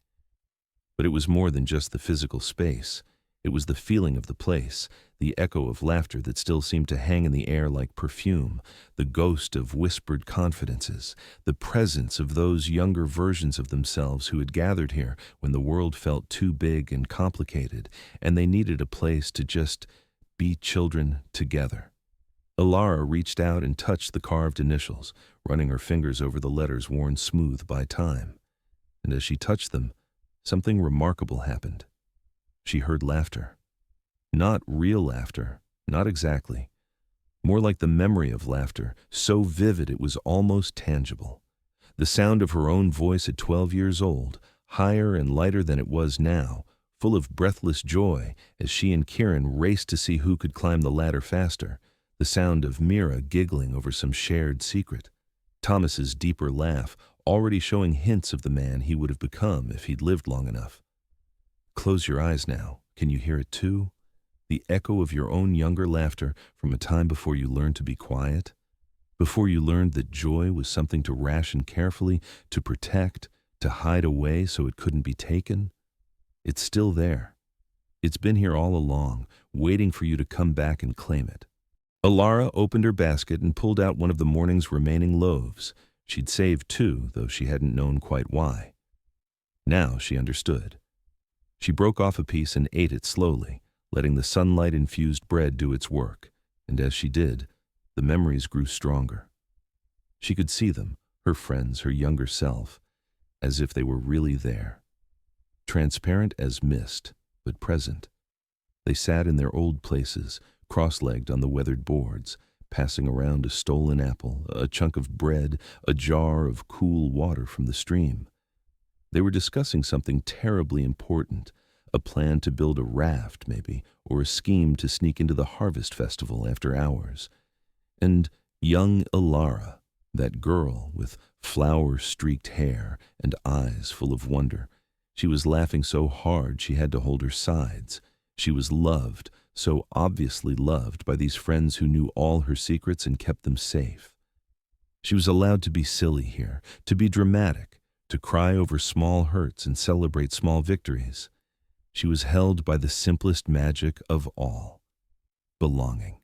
But it was more than just the physical space. It was the feeling of the place, the echo of laughter that still seemed to hang in the air like perfume, the ghost of whispered confidences, the presence of those younger versions of themselves who had gathered here when the world felt too big and complicated, and they needed a place to just be children together. Alara reached out and touched the carved initials, running her fingers over the letters worn smooth by time. And as she touched them, something remarkable happened. She heard laughter. Not real laughter, not exactly. More like the memory of laughter, so vivid it was almost tangible. The sound of her own voice at 12 years old, higher and lighter than it was now, full of breathless joy as she and Kieran raced to see who could climb the ladder faster. The sound of Mira giggling over some shared secret. Thomas's deeper laugh, already showing hints of the man he would have become if he'd lived long enough. Close your eyes now. Can you hear it too? The echo of your own younger laughter from a time before you learned to be quiet, before you learned that joy was something to ration carefully, to protect, to hide away so it couldn't be taken. It's still there. It's been here all along, waiting for you to come back and claim it. Alara opened her basket and pulled out one of the morning's remaining loaves. She'd saved 2, though she hadn't known quite why. Now she understood. She broke off a piece and ate it slowly, letting the sunlight-infused bread do its work, and as she did, the memories grew stronger. She could see them, her friends, her younger self, as if they were really there. Transparent as mist, but present. They sat in their old places, cross-legged on the weathered boards, passing around a stolen apple, a chunk of bread, a jar of cool water from the stream. They were discussing something terribly important, a plan to build a raft, maybe, or a scheme to sneak into the harvest festival after hours. And young Alara, that girl with flower-streaked hair and eyes full of wonder, she was laughing so hard she had to hold her sides. She was loved, so obviously loved by these friends who knew all her secrets and kept them safe. She was allowed to be silly here, to be dramatic, to cry over small hurts and celebrate small victories. She was held by the simplest magic of all, belonging.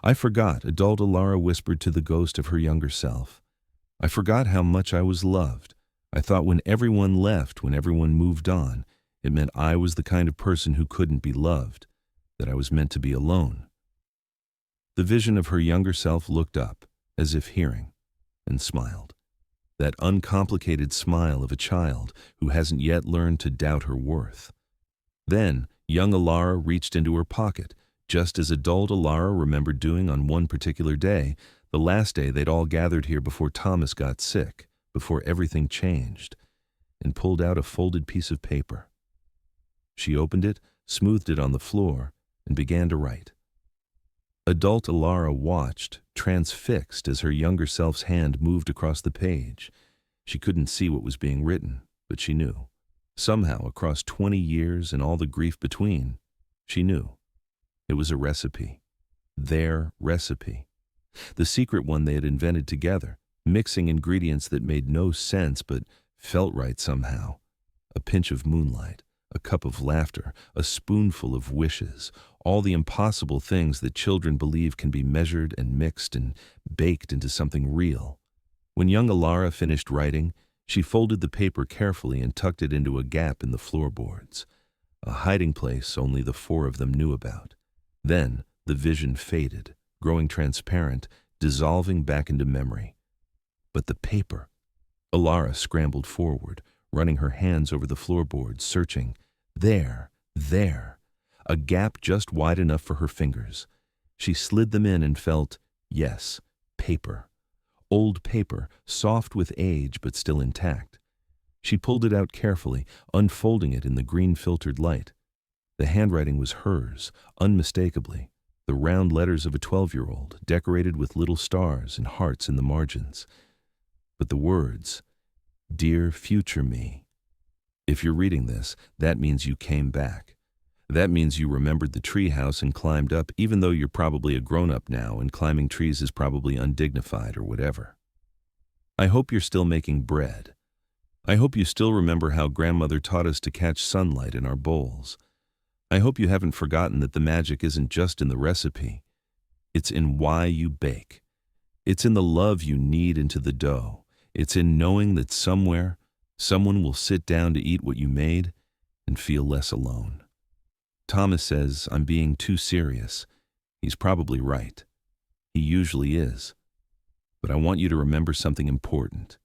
I forgot, adult Alara whispered to the ghost of her younger self. I forgot how much I was loved. I thought when everyone left, when everyone moved on, it meant I was the kind of person who couldn't be loved, that I was meant to be alone. The vision of her younger self looked up, as if hearing, and smiled. That uncomplicated smile of a child who hasn't yet learned to doubt her worth. Then, young Alara reached into her pocket, just as adult Alara remembered doing on one particular day, the last day they'd all gathered here before Thomas got sick, before everything changed, and pulled out a folded piece of paper. She opened it, smoothed it on the floor, and began to write. Adult Alara watched, transfixed, as her younger self's hand moved across the page. She couldn't see what was being written, but she knew. Somehow, across 20 years and all the grief between, she knew. It was a recipe. Their recipe. The secret one they had invented together, mixing ingredients that made no sense but felt right somehow. A pinch of moonlight, a cup of laughter, a spoonful of wishes, all the impossible things that children believe can be measured and mixed and baked into something real. When young Alara finished writing, she folded the paper carefully and tucked it into a gap in the floorboards, a hiding place only the 4 of them knew about. Then the vision faded, growing transparent, dissolving back into memory. But the paper. Alara scrambled forward, running her hands over the floorboards, searching. There, a gap just wide enough for her fingers. She slid them in and felt, yes, paper. Old paper, soft with age but still intact. She pulled it out carefully, unfolding it in the green-filtered light. The handwriting was hers, unmistakably, the round letters of a 12-year-old, decorated with little stars and hearts in the margins. But the words, "Dear future me." If you're reading this, that means you came back. That means you remembered the treehouse and climbed up, even though you're probably a grown-up now and climbing trees is probably undignified or whatever. I hope you're still making bread. I hope you still remember how grandmother taught us to catch sunlight in our bowls. I hope you haven't forgotten that the magic isn't just in the recipe. It's in why you bake. It's in the love you knead into the dough. It's in knowing that somewhere, someone will sit down to eat what you made and feel less alone. Thomas says I'm being too serious. He's probably right. He usually is. But I want you to remember something important.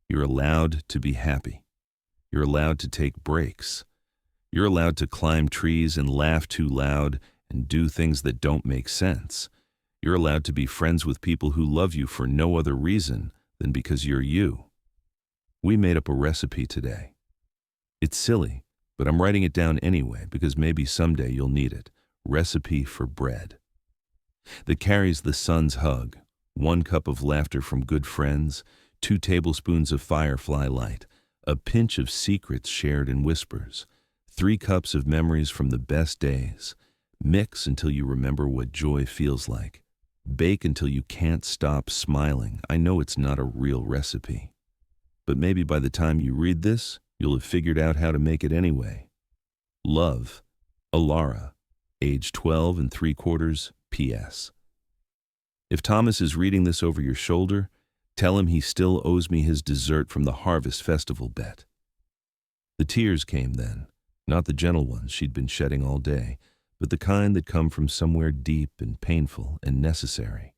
You're allowed to be happy. You're allowed to take breaks. You're allowed to climb trees and laugh too loud and do things that don't make sense. You're allowed to be friends with people who love you for no other reason than because you're you. We made up a recipe today. It's silly, but I'm writing it down anyway because maybe someday you'll need it. Recipe for bread. That carries the sun's hug, 1 cup of laughter from good friends, 2 tablespoons of firefly light, a pinch of secrets shared in whispers, 3 cups of memories from the best days. Mix until you remember what joy feels like. Bake until you can't stop smiling. I know it's not a real recipe, but maybe by the time you read this, you'll have figured out how to make it anyway. Love, Alara, age 12 3/4, P.S. If Thomas is reading this over your shoulder, tell him he still owes me his dessert from the Harvest Festival bet. The tears came then, not the gentle ones she'd been shedding all day, but the kind that come from somewhere deep and painful and necessary.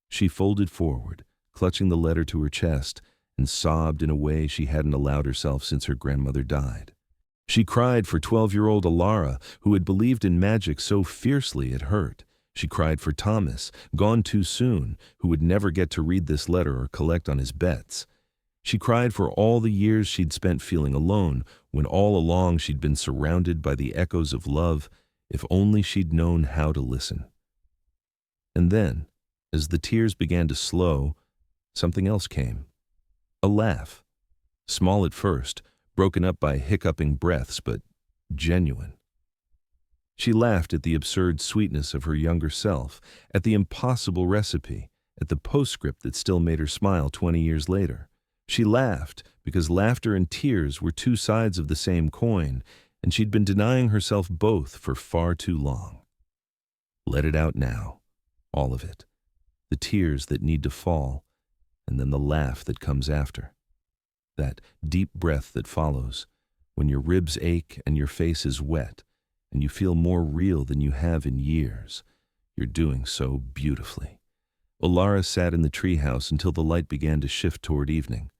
She folded forward, clutching the letter to her chest, and sobbed in a way she hadn't allowed herself since her grandmother died. She cried for 12-year-old Alara, who had believed in magic so fiercely it hurt. She cried for Thomas, gone too soon, who would never get to read this letter or collect on his bets. She cried for all the years she'd spent feeling alone, when all along she'd been surrounded by the echoes of love, if only she'd known how to listen. And then, as the tears began to slow, something else came. A laugh. Small at first, broken up by hiccuping breaths, but genuine. She laughed at the absurd sweetness of her younger self, at the impossible recipe, at the postscript that still made her smile 20 years later. She laughed because laughter and tears were 2 sides of the same coin, and she'd been denying herself both for far too long. Let it out now, all of it. The tears that need to fall, and then the laugh that comes after. That deep breath that follows, when your ribs ache and your face is wet, and you feel more real than you have in years. You're doing so beautifully. Alara sat in the treehouse until the light began to shift toward evening.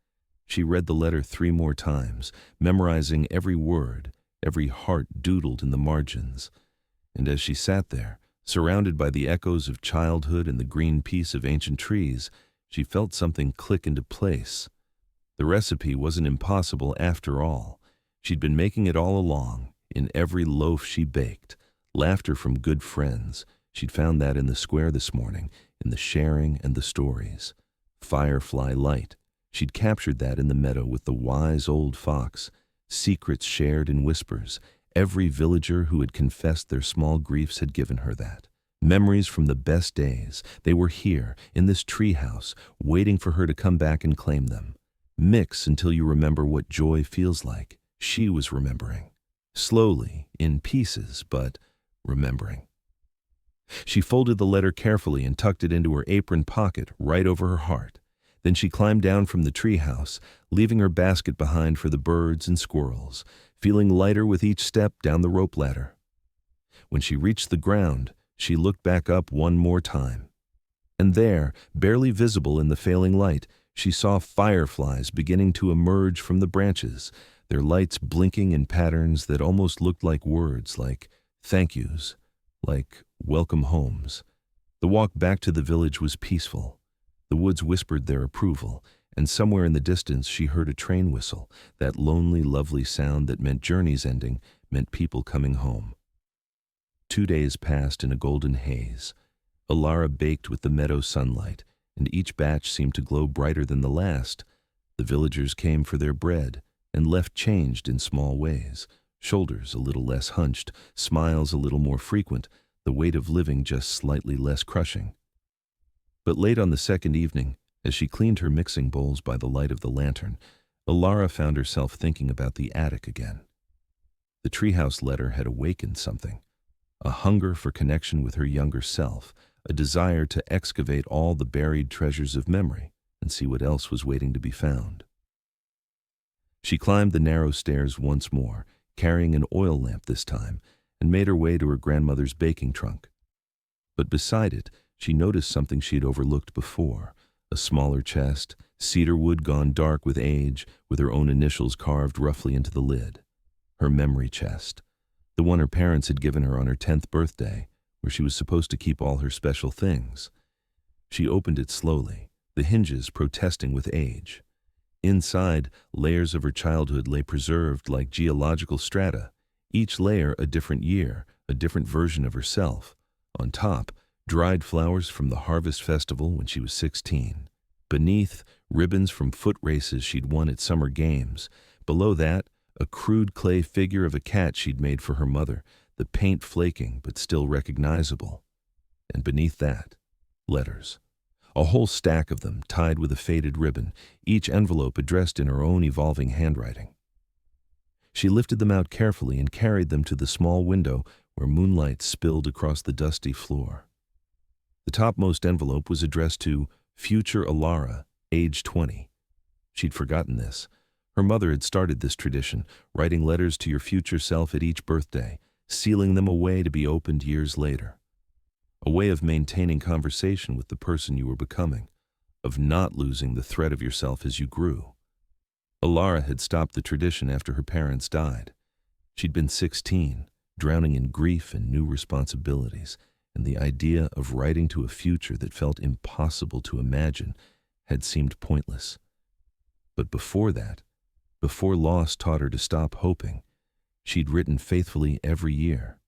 She read the letter 3 more times, memorizing every word, every heart doodled in the margins. And as she sat there, surrounded by the echoes of childhood and the green peace of ancient trees, she felt something click into place. The recipe wasn't impossible after all. She'd been making it all along, in every loaf she baked. Laughter from good friends. She'd found that in the square this morning, in the sharing and the stories. Firefly light. She'd captured that in the meadow with the wise old fox. Secrets shared in whispers. Every villager who had confessed their small griefs had given her that. Memories from the best days. They were here, in this treehouse, waiting for her to come back and claim them. Mix until you remember what joy feels like. She was remembering. Slowly, in pieces, but remembering. She folded the letter carefully and tucked it into her apron pocket right over her heart. Then she climbed down from the treehouse, leaving her basket behind for the birds and squirrels, feeling lighter with each step down the rope ladder. When she reached the ground, she looked back up one more time. And there, barely visible in the failing light, she saw fireflies beginning to emerge from the branches, their lights blinking in patterns that almost looked like words, like thank yous, like welcome homes. The walk back to the village was peaceful. The woods whispered their approval, and somewhere in the distance she heard a train whistle, that lonely, lovely sound that meant journeys ending, meant people coming home. 2 days passed in a golden haze. Alara baked with the meadow sunlight, and each batch seemed to glow brighter than the last. The villagers came for their bread, and left changed in small ways, shoulders a little less hunched, smiles a little more frequent, the weight of living just slightly less crushing. But late on the second evening, as she cleaned her mixing bowls by the light of the lantern, Alara found herself thinking about the attic again. The treehouse letter had awakened something, a hunger for connection with her younger self, a desire to excavate all the buried treasures of memory and see what else was waiting to be found. She climbed the narrow stairs once more, carrying an oil lamp this time, and made her way to her grandmother's baking trunk. But beside it, she noticed something she had overlooked before: a smaller chest, cedar wood gone dark with age, with her own initials carved roughly into the lid. Her memory chest, the one her parents had given her on her 10th birthday, where she was supposed to keep all her special things. She opened it slowly, the hinges protesting with age. Inside, layers of her childhood lay preserved like geological strata, each layer a different year, a different version of herself. On top, dried flowers from the harvest festival when she was 16. Beneath, ribbons from foot races she'd won at summer games. Below that, a crude clay figure of a cat she'd made for her mother, the paint flaking but still recognizable. And beneath that, letters. A whole stack of them, tied with a faded ribbon, each envelope addressed in her own evolving handwriting. She lifted them out carefully and carried them to the small window where moonlight spilled across the dusty floor. The topmost envelope was addressed to Future Alara, age 20. She'd forgotten this. Her mother had started this tradition, writing letters to your future self at each birthday, sealing them away to be opened years later. A way of maintaining conversation with the person you were becoming, of not losing the thread of yourself as you grew. Alara had stopped the tradition after her parents died. She'd been 16, drowning in grief and new responsibilities, and the idea of writing to a future that felt impossible to imagine had seemed pointless. But before that, before loss taught her to stop hoping, she'd written faithfully every year.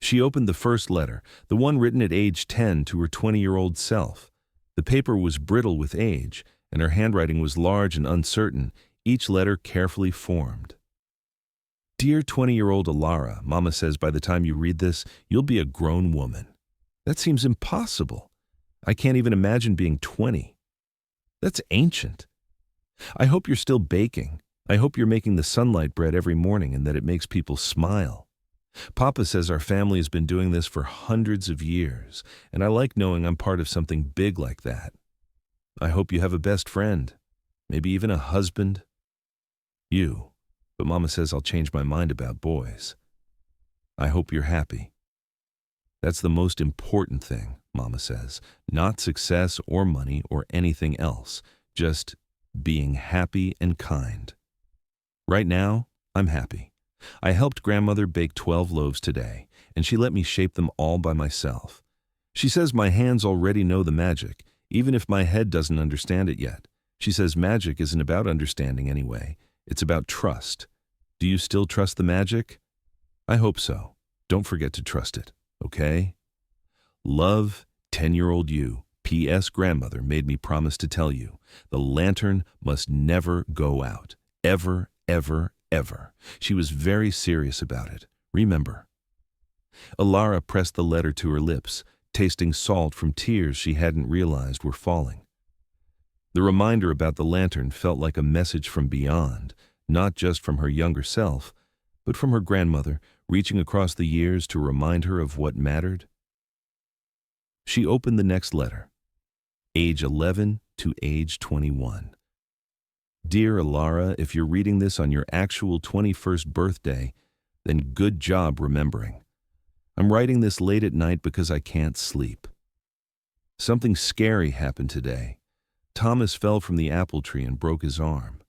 She opened the first letter, the one written at age 10 to her 20-year-old self. The paper was brittle with age, and her handwriting was large and uncertain, each letter carefully formed. Dear 20-year-old Alara, Mama says by the time you read this, you'll be a grown woman. That seems impossible. I can't even imagine being 20. That's ancient. I hope you're still baking. I hope you're making the sunlight bread every morning and that it makes people smile. Papa says our family has been doing this for hundreds of years, and I like knowing I'm part of something big like that. I hope you have a best friend, maybe even a husband. You, but Mama says I'll change my mind about boys. I hope you're happy. That's the most important thing, Mama says, not success or money or anything else, just being happy and kind. Right now, I'm happy. I helped Grandmother bake 12 loaves today, and she let me shape them all by myself. She says my hands already know the magic, even if my head doesn't understand it yet. She says magic isn't about understanding anyway. It's about trust. Do you still trust the magic? I hope so. Don't forget to trust it, okay? Love, 10-year-old you. P.S. Grandmother made me promise to tell you, the lantern must never go out. Ever, ever, ever. She was very serious about it. Remember. Alara pressed the letter to her lips, tasting salt from tears she hadn't realized were falling. The reminder about the lantern felt like a message from beyond, not just from her younger self, but from her grandmother, reaching across the years to remind her of what mattered. She opened the next letter. Age 11 to age 21. Dear Alara, if you're reading this on your actual 21st birthday, then good job remembering. I'm writing this late at night because I can't sleep. Something scary happened today. Thomas fell from the apple tree and broke his arm.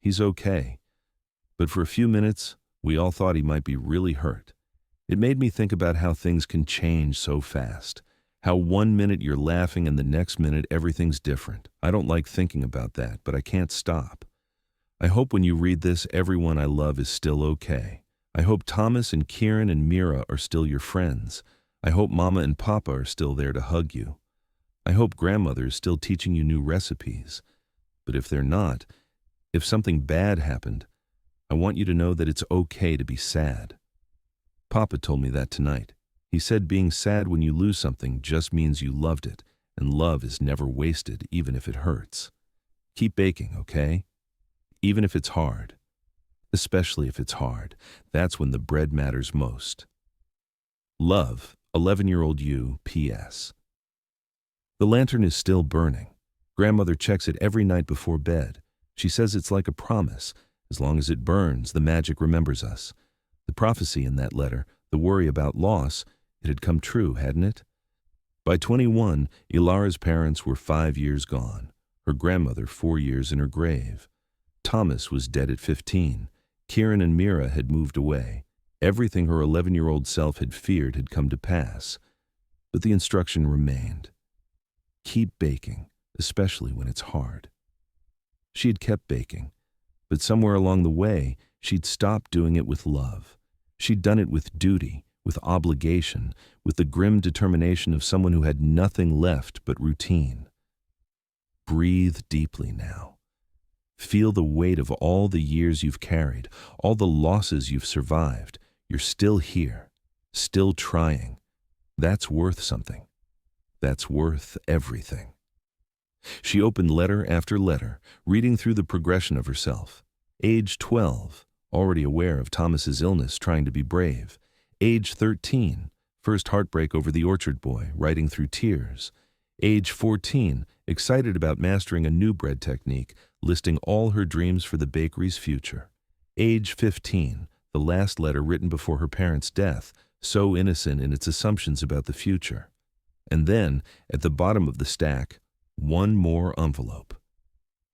He's okay, but for a few minutes, we all thought he might be really hurt. It made me think about how things can change so fast. How 1 minute you're laughing and the next minute everything's different. I don't like thinking about that, but I can't stop. I hope when you read this, everyone I love is still okay. I hope Thomas and Kieran and Mira are still your friends. I hope Mama and Papa are still there to hug you. I hope Grandmother is still teaching you new recipes. But if they're not, if something bad happened, I want you to know that it's okay to be sad. Papa told me that tonight. He said being sad when you lose something just means you loved it, and love is never wasted, even if it hurts. Keep baking, okay? Even if it's hard. Especially if it's hard. That's when the bread matters most. Love, 11-year-old you, P.S. The lantern is still burning. Grandmother checks it every night before bed. She says it's like a promise. As long as it burns, the magic remembers us. The prophecy in that letter, the worry about loss, it had come true, hadn't it? By 21, Ilara's parents were 5 years gone, her grandmother 4 years in her grave. Thomas was dead at 15. Kieran and Mira had moved away. Everything her 11-year-old self had feared had come to pass. But the instruction remained. Keep baking, especially when it's hard. She had kept baking, but somewhere along the way, she'd stopped doing it with love. She'd done it with duty, with obligation, with the grim determination of someone who had nothing left but routine. Breathe deeply now. Feel the weight of all the years you've carried, all the losses you've survived. You're still here, still trying. That's worth something. That's worth everything. She opened letter after letter, reading through the progression of herself. Age 12, already aware of Thomas's illness, trying to be brave. Age 13, first heartbreak over the orchard boy, writing through tears. Age 14, excited about mastering a new bread technique, listing all her dreams for the bakery's future. Age 15, the last letter written before her parents' death, so innocent in its assumptions about the future. And then, at the bottom of the stack, one more envelope.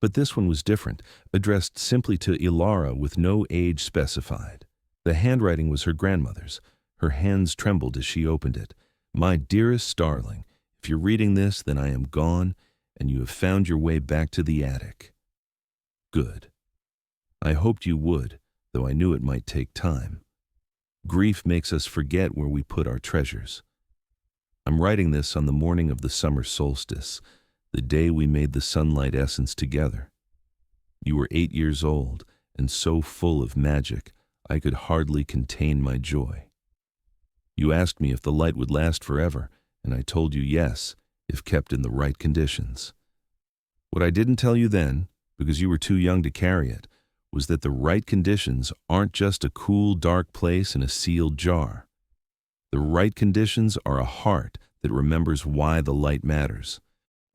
But this one was different, addressed simply to Ilara with no age specified. The handwriting was her grandmother's. Her hands trembled as she opened it. My dearest darling, if you're reading this, then I am gone, and you have found your way back to the attic. Good. I hoped you would, though I knew it might take time. Grief makes us forget where we put our treasures. I'm writing this on the morning of the summer solstice, the day we made the sunlight essence together. You were 8 years old, and so full of magic, I could hardly contain my joy. You asked me if the light would last forever, and I told you yes, if kept in the right conditions. What I didn't tell you then, because you were too young to carry it, was that the right conditions aren't just a cool, dark place in a sealed jar. The right conditions are a heart that remembers why the light matters.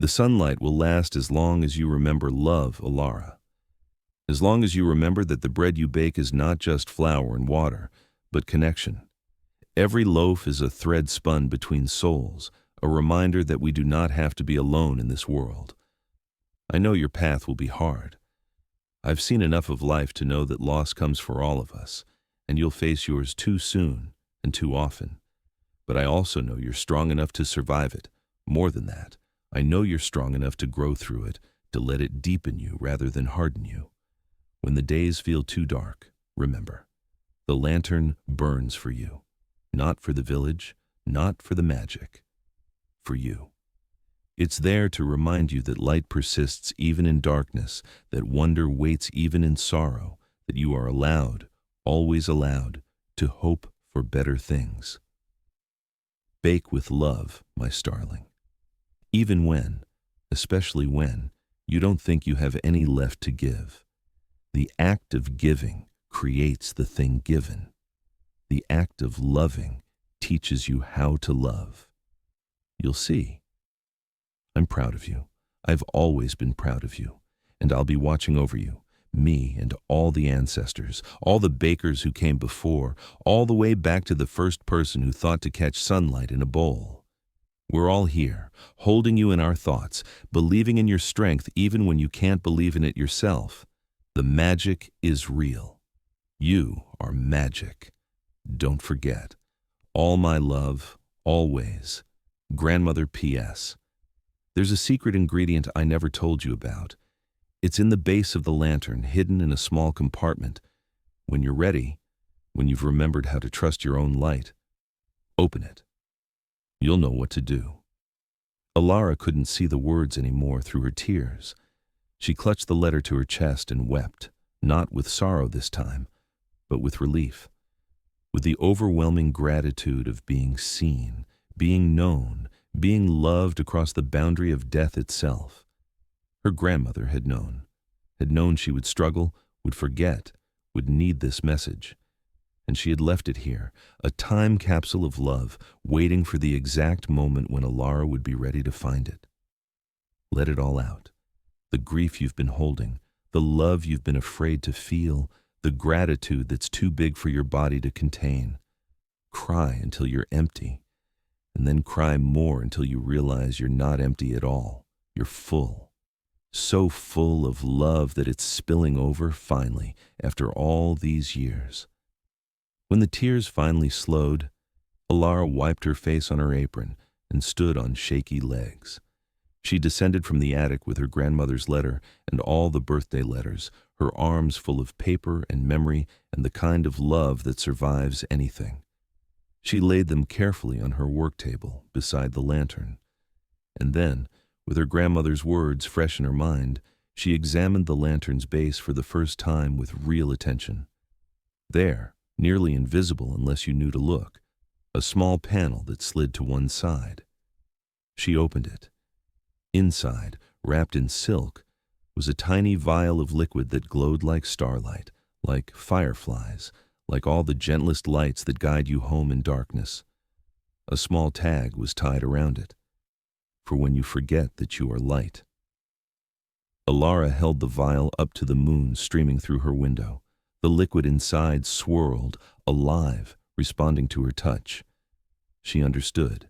The sunlight will last as long as you remember love, Ilara. As long as you remember that the bread you bake is not just flour and water, but connection. Every loaf is a thread spun between souls, a reminder that we do not have to be alone in this world. I know your path will be hard. I've seen enough of life to know that loss comes for all of us, and you'll face yours too soon and too often. But I also know you're strong enough to survive it. More than that, I know you're strong enough to grow through it, to let it deepen you rather than harden you. When the days feel too dark, remember, the lantern burns for you, not for the village, not for the magic, for you. It's there to remind you that light persists even in darkness, that wonder waits even in sorrow, that you are allowed, always allowed, to hope for better things. Bake with love, my starling. Even when, especially when, you don't think you have any left to give. The act of giving creates the thing given. The act of loving teaches you how to love. You'll see. I'm proud of you. I've always been proud of you, and I'll be watching over you, me and all the ancestors, all the bakers who came before, all the way back to the first person who thought to catch sunlight in a bowl. We're all here, holding you in our thoughts, believing in your strength even when you can't believe in it yourself. The magic is real. You are magic. Don't forget. All my love, always. Grandmother P.S. There's a secret ingredient I never told you about. It's in the base of the lantern, hidden in a small compartment. When you're ready, when you've remembered how to trust your own light, open it. You'll know what to do. Ilara couldn't see the words anymore through her tears. She clutched the letter to her chest and wept, not with sorrow this time, but with relief, with the overwhelming gratitude of being seen, being known, being loved across the boundary of death itself. Her grandmother had known she would struggle, would forget, would need this message. And she had left it here, a time capsule of love, waiting for the exact moment when Ilara would be ready to find it. Let it all out. The grief you've been holding, the love you've been afraid to feel, the gratitude that's too big for your body to contain. Cry until you're empty, and then cry more until you realize you're not empty at all. You're full. So full of love that it's spilling over finally after all these years. When the tears finally slowed, Alara wiped her face on her apron and stood on shaky legs. She descended from the attic with her grandmother's letter and all the birthday letters, her arms full of paper and memory and the kind of love that survives anything. She laid them carefully on her work table beside the lantern. And then, with her grandmother's words fresh in her mind, she examined the lantern's base for the first time with real attention. There, nearly invisible unless you knew to look, a small panel that slid to one side. She opened it. Inside, wrapped in silk, was a tiny vial of liquid that glowed like starlight, like fireflies, like all the gentlest lights that guide you home in darkness. A small tag was tied around it, for when you forget that you are light. Alara held the vial up to the moon streaming through her window. The liquid inside swirled, alive, responding to her touch. She understood.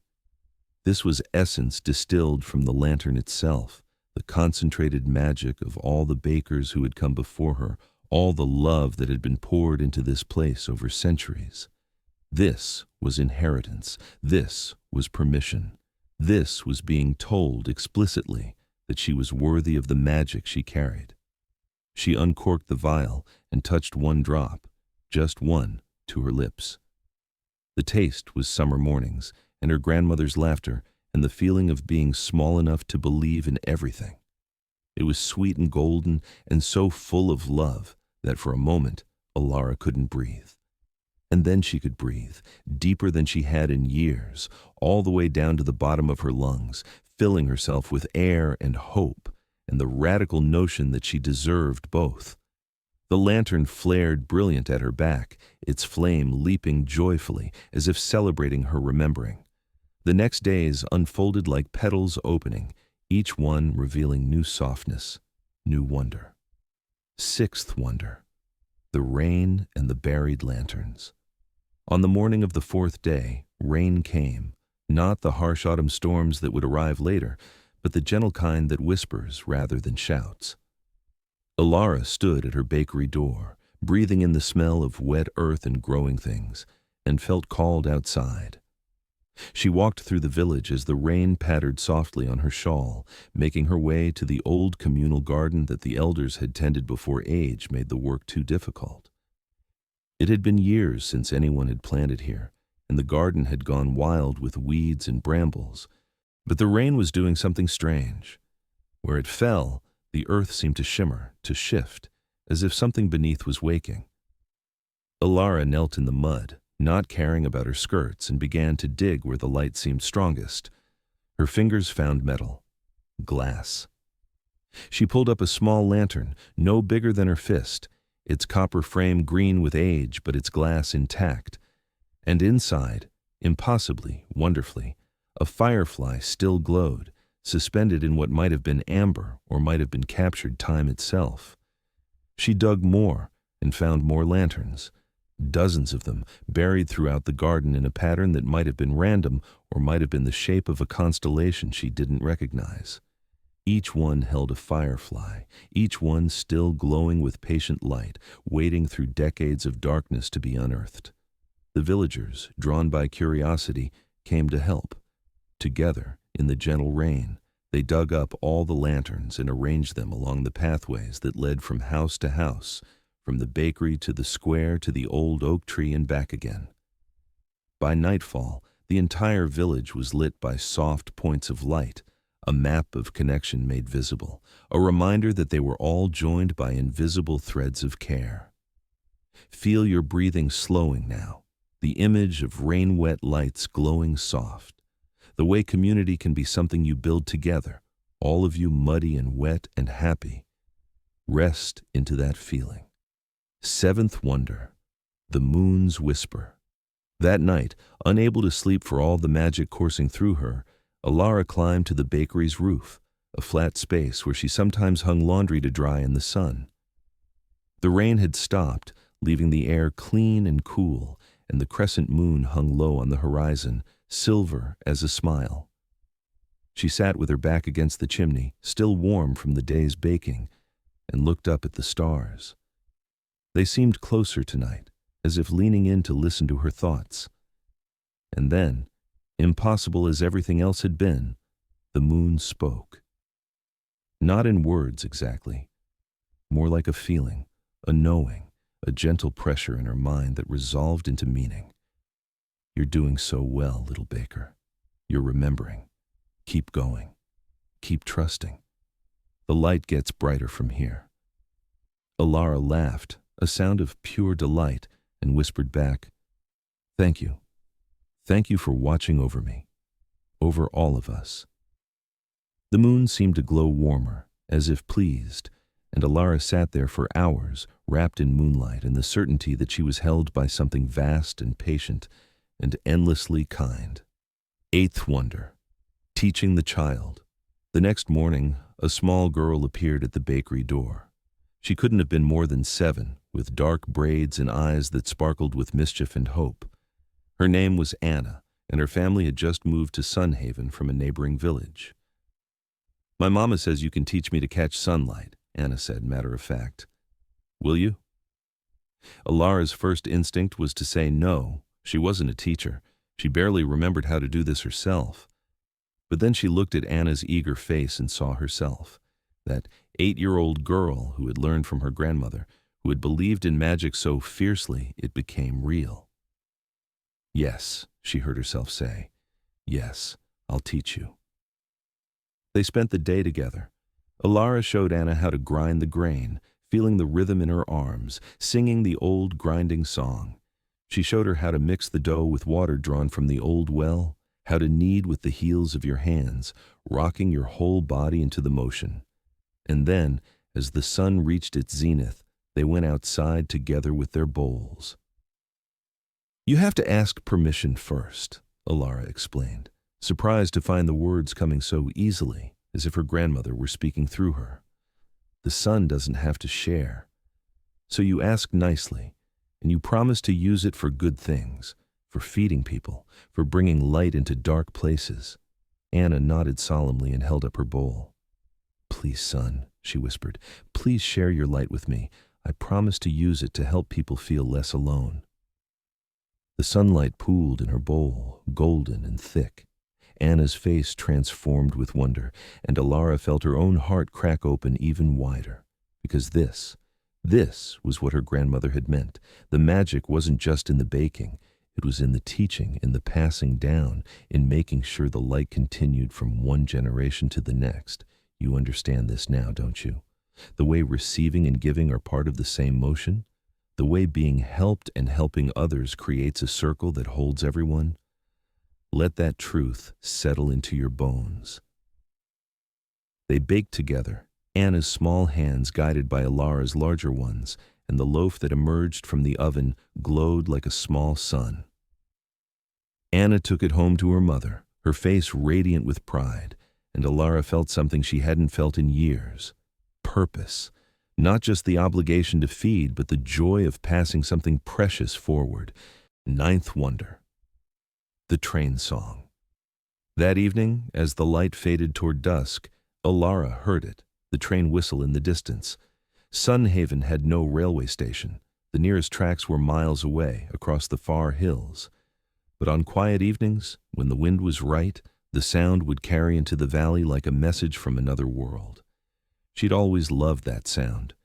This was essence distilled from the lantern itself, the concentrated magic of all the bakers who had come before her, all the love that had been poured into this place over centuries. This was inheritance. This was permission. This was being told explicitly that she was worthy of the magic she carried. She uncorked the vial and touched one drop, just one, to her lips. The taste was summer mornings, and her grandmother's laughter, and the feeling of being small enough to believe in everything. It was sweet and golden, and so full of love that for a moment Alara couldn't breathe. And then she could breathe, deeper than she had in years, all the way down to the bottom of her lungs, filling herself with air and hope, and the radical notion that she deserved both. The lantern flared brilliant at her back, its flame leaping joyfully as if celebrating her remembering. The next days unfolded like petals opening, each one revealing new softness, new wonder. Sixth wonder: the rain and the buried lanterns. On the morning of the fourth day, rain came, not the harsh autumn storms that would arrive later, but the gentle kind that whispers rather than shouts. Alara stood at her bakery door, breathing in the smell of wet earth and growing things, and felt called outside. She walked through the village as the rain pattered softly on her shawl, making her way to the old communal garden that the elders had tended before age made the work too difficult. It had been years since anyone had planted here, and the garden had gone wild with weeds and brambles. But the rain was doing something strange. Where it fell, the earth seemed to shimmer, to shift, as if something beneath was waking. Alara knelt in the mud, not caring about her skirts, and began to dig where the light seemed strongest. Her fingers found metal, glass. She pulled up a small lantern, no bigger than her fist, its copper frame green with age but its glass intact. And inside, impossibly, wonderfully, a firefly still glowed, suspended in what might have been amber or might have been captured time itself. She dug more and found more lanterns. Dozens of them, buried throughout the garden in a pattern that might have been random or might have been the shape of a constellation she didn't recognize. Each one held a firefly, each one still glowing with patient light, waiting through decades of darkness to be unearthed. The villagers, drawn by curiosity, came to help. Together, in the gentle rain, they dug up all the lanterns and arranged them along the pathways that led from house to house, from the bakery to the square to the old oak tree and back again. By nightfall, the entire village was lit by soft points of light, a map of connection made visible, a reminder that they were all joined by invisible threads of care. Feel your breathing slowing now, the image of rain-wet lights glowing soft. The way community can be something you build together, all of you muddy and wet and happy. Rest into that feeling. Seventh wonder: the moon's whisper. That night, unable to sleep for all the magic coursing through her, Alara climbed to the bakery's roof, a flat space where she sometimes hung laundry to dry in the sun. The rain had stopped, leaving the air clean and cool, and the crescent moon hung low on the horizon, silver as a smile. She sat with her back against the chimney, still warm from the day's baking, and looked up at the stars. They seemed closer tonight, as if leaning in to listen to her thoughts. And then, impossible as everything else had been, the moon spoke. Not in words exactly, more like a feeling, a knowing, a gentle pressure in her mind that resolved into meaning. You're doing so well, little baker. You're remembering. Keep going. Keep trusting. The light gets brighter from here. Alara laughed, a sound of pure delight, and whispered back, "Thank you. Thank you for watching over me, over all of us." The moon seemed to glow warmer, as if pleased, and Alara sat there for hours, wrapped in moonlight and the certainty that she was held by something vast and patient and endlessly kind. Eighth wonder, teaching the child. The next morning, a small girl appeared at the bakery door. She couldn't have been more than 7, with dark braids and eyes that sparkled with mischief and hope. Her name was Anna, and her family had just moved to Sunhaven from a neighboring village. "My mama says you can teach me to catch sunlight," Anna said, matter of fact. "Will you?" Alara's first instinct was to say no. She wasn't a teacher. She barely remembered how to do this herself. But then she looked at Anna's eager face and saw herself, that 8-year-old girl who had learned from her grandmother, who had believed in magic so fiercely it became real. "Yes," she heard herself say. "Yes, I'll teach you." They spent the day together. Alara showed Anna how to grind the grain, feeling the rhythm in her arms, singing the old grinding song. She showed her how to mix the dough with water drawn from the old well, how to knead with the heels of your hands, rocking your whole body into the motion. And then, as the sun reached its zenith, they went outside together with their bowls. "You have to ask permission first," Alara explained, surprised to find the words coming so easily, as if her grandmother were speaking through her. "The sun doesn't have to share. So you ask nicely, and you promise to use it for good things, for feeding people, for bringing light into dark places." Anna nodded solemnly and held up her bowl. "Please, son," she whispered, "please share your light with me. I promise to use it to help people feel less alone." The sunlight pooled in her bowl, golden and thick. Anna's face transformed with wonder, and Alara felt her own heart crack open even wider, because this was what her grandmother had meant. The magic wasn't just in the baking. It was in the teaching, in the passing down, in making sure the light continued from one generation to the next. You understand this now, don't you? The way receiving and giving are part of the same motion? The way being helped and helping others creates a circle that holds everyone? Let that truth settle into your bones. They baked together, Anna's small hands guided by Alara's larger ones, and the loaf that emerged from the oven glowed like a small sun. Anna took it home to her mother, her face radiant with pride, and Alara felt something she hadn't felt in years. Purpose. Not just the obligation to feed, but the joy of passing something precious forward. Ninth wonder. The train song. That evening, as the light faded toward dusk, Alara heard it, the train whistle in the distance. Sunhaven had no railway station. The nearest tracks were miles away, across the far hills. But on quiet evenings, when the wind was right, the sound would carry into the valley like a message from another world. She'd always loved that sound.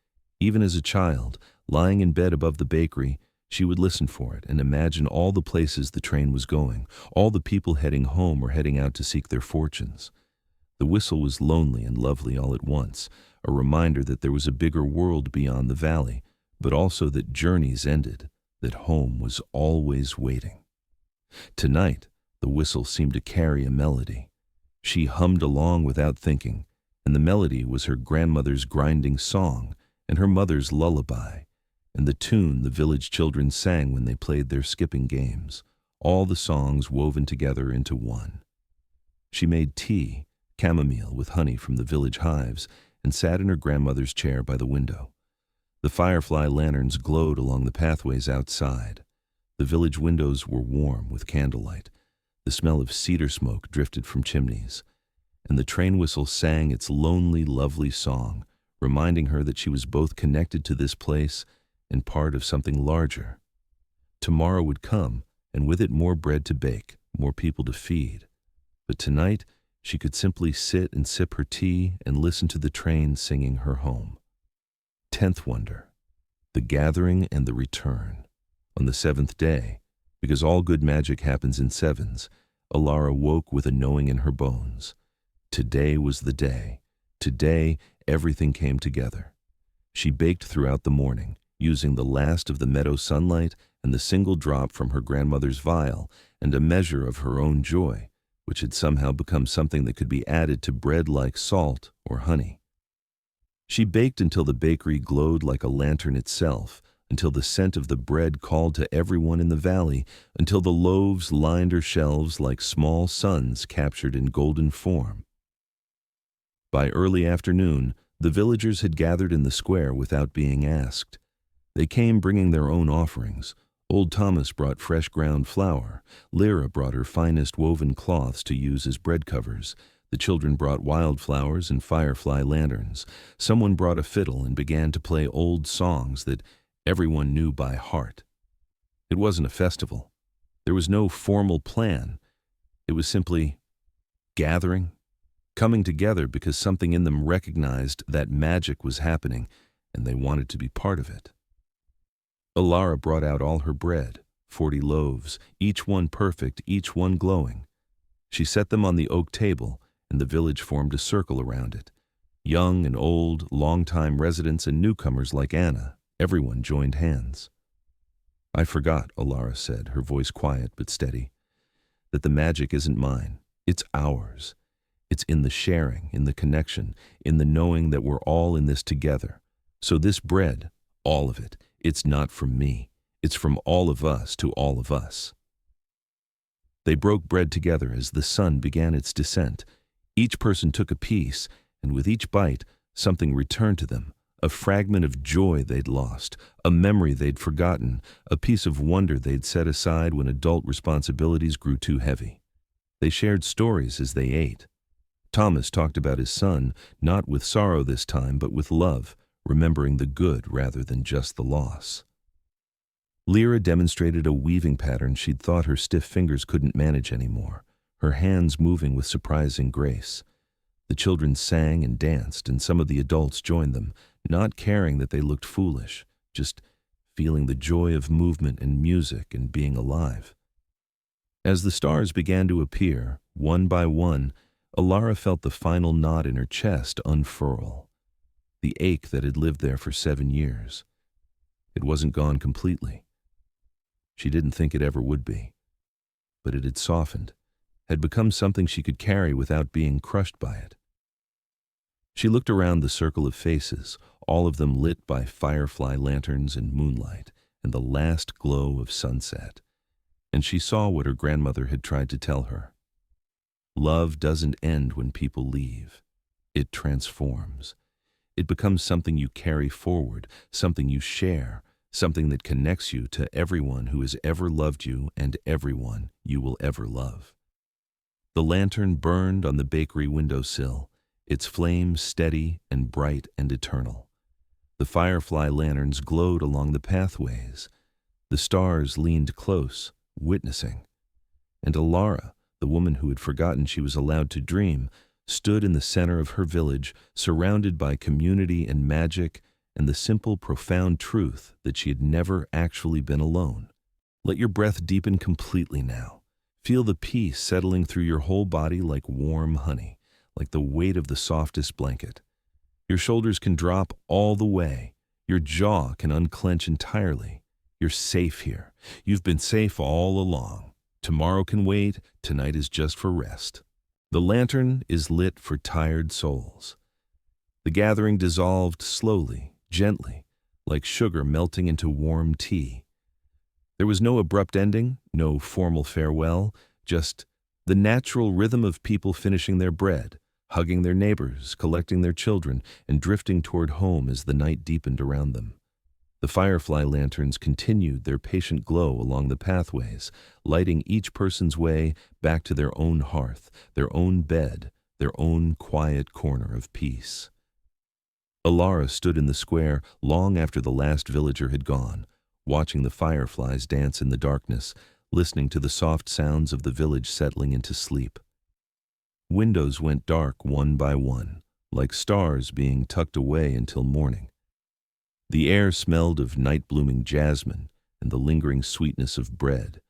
Even as a child, lying in bed above the bakery, she would listen for it and imagine all the places the train was going, all the people heading home or heading out to seek their fortunes. The whistle was lonely and lovely all at once, a reminder that there was a bigger world beyond the valley, but also that journeys ended, that home was always waiting. Tonight, the whistle seemed to carry a melody. She hummed along without thinking, and the melody was her grandmother's grinding song and her mother's lullaby, and the tune the village children sang when they played their skipping games, all the songs woven together into one. She made tea, chamomile with honey from the village hives, and sat in her grandmother's chair by the window. The firefly lanterns glowed along the pathways outside. The village windows were warm with candlelight. The smell of cedar smoke drifted from chimneys, and the train whistle sang its lonely, lovely song, reminding her that she was both connected to this place and part of something larger. Tomorrow would come, and with it more bread to bake, more people to feed. But tonight, she could simply sit and sip her tea and listen to the train singing her home. 10th wonder, the gathering and the return. On the 7th day, because all good magic happens in sevens, Alara woke with a knowing in her bones. Today was the day. Today, everything came together. She baked throughout the morning, using the last of the meadow sunlight and the single drop from her grandmother's vial and a measure of her own joy, which had somehow become something that could be added to bread like salt or honey. She baked until the bakery glowed like a lantern itself, until the scent of the bread called to everyone in the valley, until the loaves lined her shelves like small suns captured in golden form. By early afternoon, the villagers had gathered in the square without being asked. They came bringing their own offerings. Old Thomas brought fresh ground flour. Lyra brought her finest woven cloths to use as bread covers. The children brought wildflowers and firefly lanterns. Someone brought a fiddle and began to play old songs that everyone knew by heart. It wasn't a festival. There was no formal plan. It was simply gathering, coming together because something in them recognized that magic was happening and they wanted to be part of it. Alara brought out all her bread, 40 loaves, each one perfect, each one glowing. She set them on the oak table, and the village formed a circle around it. Young and old, long-time residents and newcomers like Anna, everyone joined hands. I forgot, Alara said, her voice quiet but steady, that the magic isn't mine, it's ours. It's in the sharing, in the connection, in the knowing that we're all in this together. So this bread, all of it, it's not from me. It's from all of us to all of us. They broke bread together as the sun began its descent. Each person took a piece, and with each bite, something returned to them, a fragment of joy they'd lost, a memory they'd forgotten, a piece of wonder they'd set aside when adult responsibilities grew too heavy. They shared stories as they ate. Thomas talked about his son, not with sorrow this time, but with love, remembering the good rather than just the loss. Lyra demonstrated a weaving pattern she'd thought her stiff fingers couldn't manage anymore, her hands moving with surprising grace. The children sang and danced, and some of the adults joined them, not caring that they looked foolish, just feeling the joy of movement and music and being alive. As the stars began to appear, one by one, Alara felt the final knot in her chest unfurl. The ache that had lived there for 7 years. It wasn't gone completely. She didn't think it ever would be. But it had softened, had become something she could carry without being crushed by it. She looked around the circle of faces, all of them lit by firefly lanterns and moonlight and the last glow of sunset, and she saw what her grandmother had tried to tell her. Love doesn't end when people leave. It transforms. It becomes something you carry forward, something you share, something that connects you to everyone who has ever loved you and everyone you will ever love. The lantern burned on the bakery windowsill, its flame steady and bright and eternal. The firefly lanterns glowed along the pathways. The stars leaned close, witnessing. And Alara, the woman who had forgotten she was allowed to dream, stood in the center of her village, surrounded by community and magic and the simple, profound truth that she had never actually been alone. Let your breath deepen completely now. Feel the peace settling through your whole body like warm honey, like the weight of the softest blanket. Your shoulders can drop all the way. Your jaw can unclench entirely. You're safe here. You've been safe all along. Tomorrow can wait. Tonight is just for rest. The lantern is lit for tired souls. The gathering dissolved slowly, gently, like sugar melting into warm tea. There was no abrupt ending, no formal farewell, just the natural rhythm of people finishing their bread, hugging their neighbors, collecting their children, and drifting toward home as the night deepened around them. The firefly lanterns continued their patient glow along the pathways, lighting each person's way back to their own hearth, their own bed, their own quiet corner of peace. Alara stood in the square long after the last villager had gone, watching the fireflies dance in the darkness, listening to the soft sounds of the village settling into sleep. Windows went dark one by one, like stars being tucked away until morning. The air smelled of night-blooming jasmine and the lingering sweetness of bread,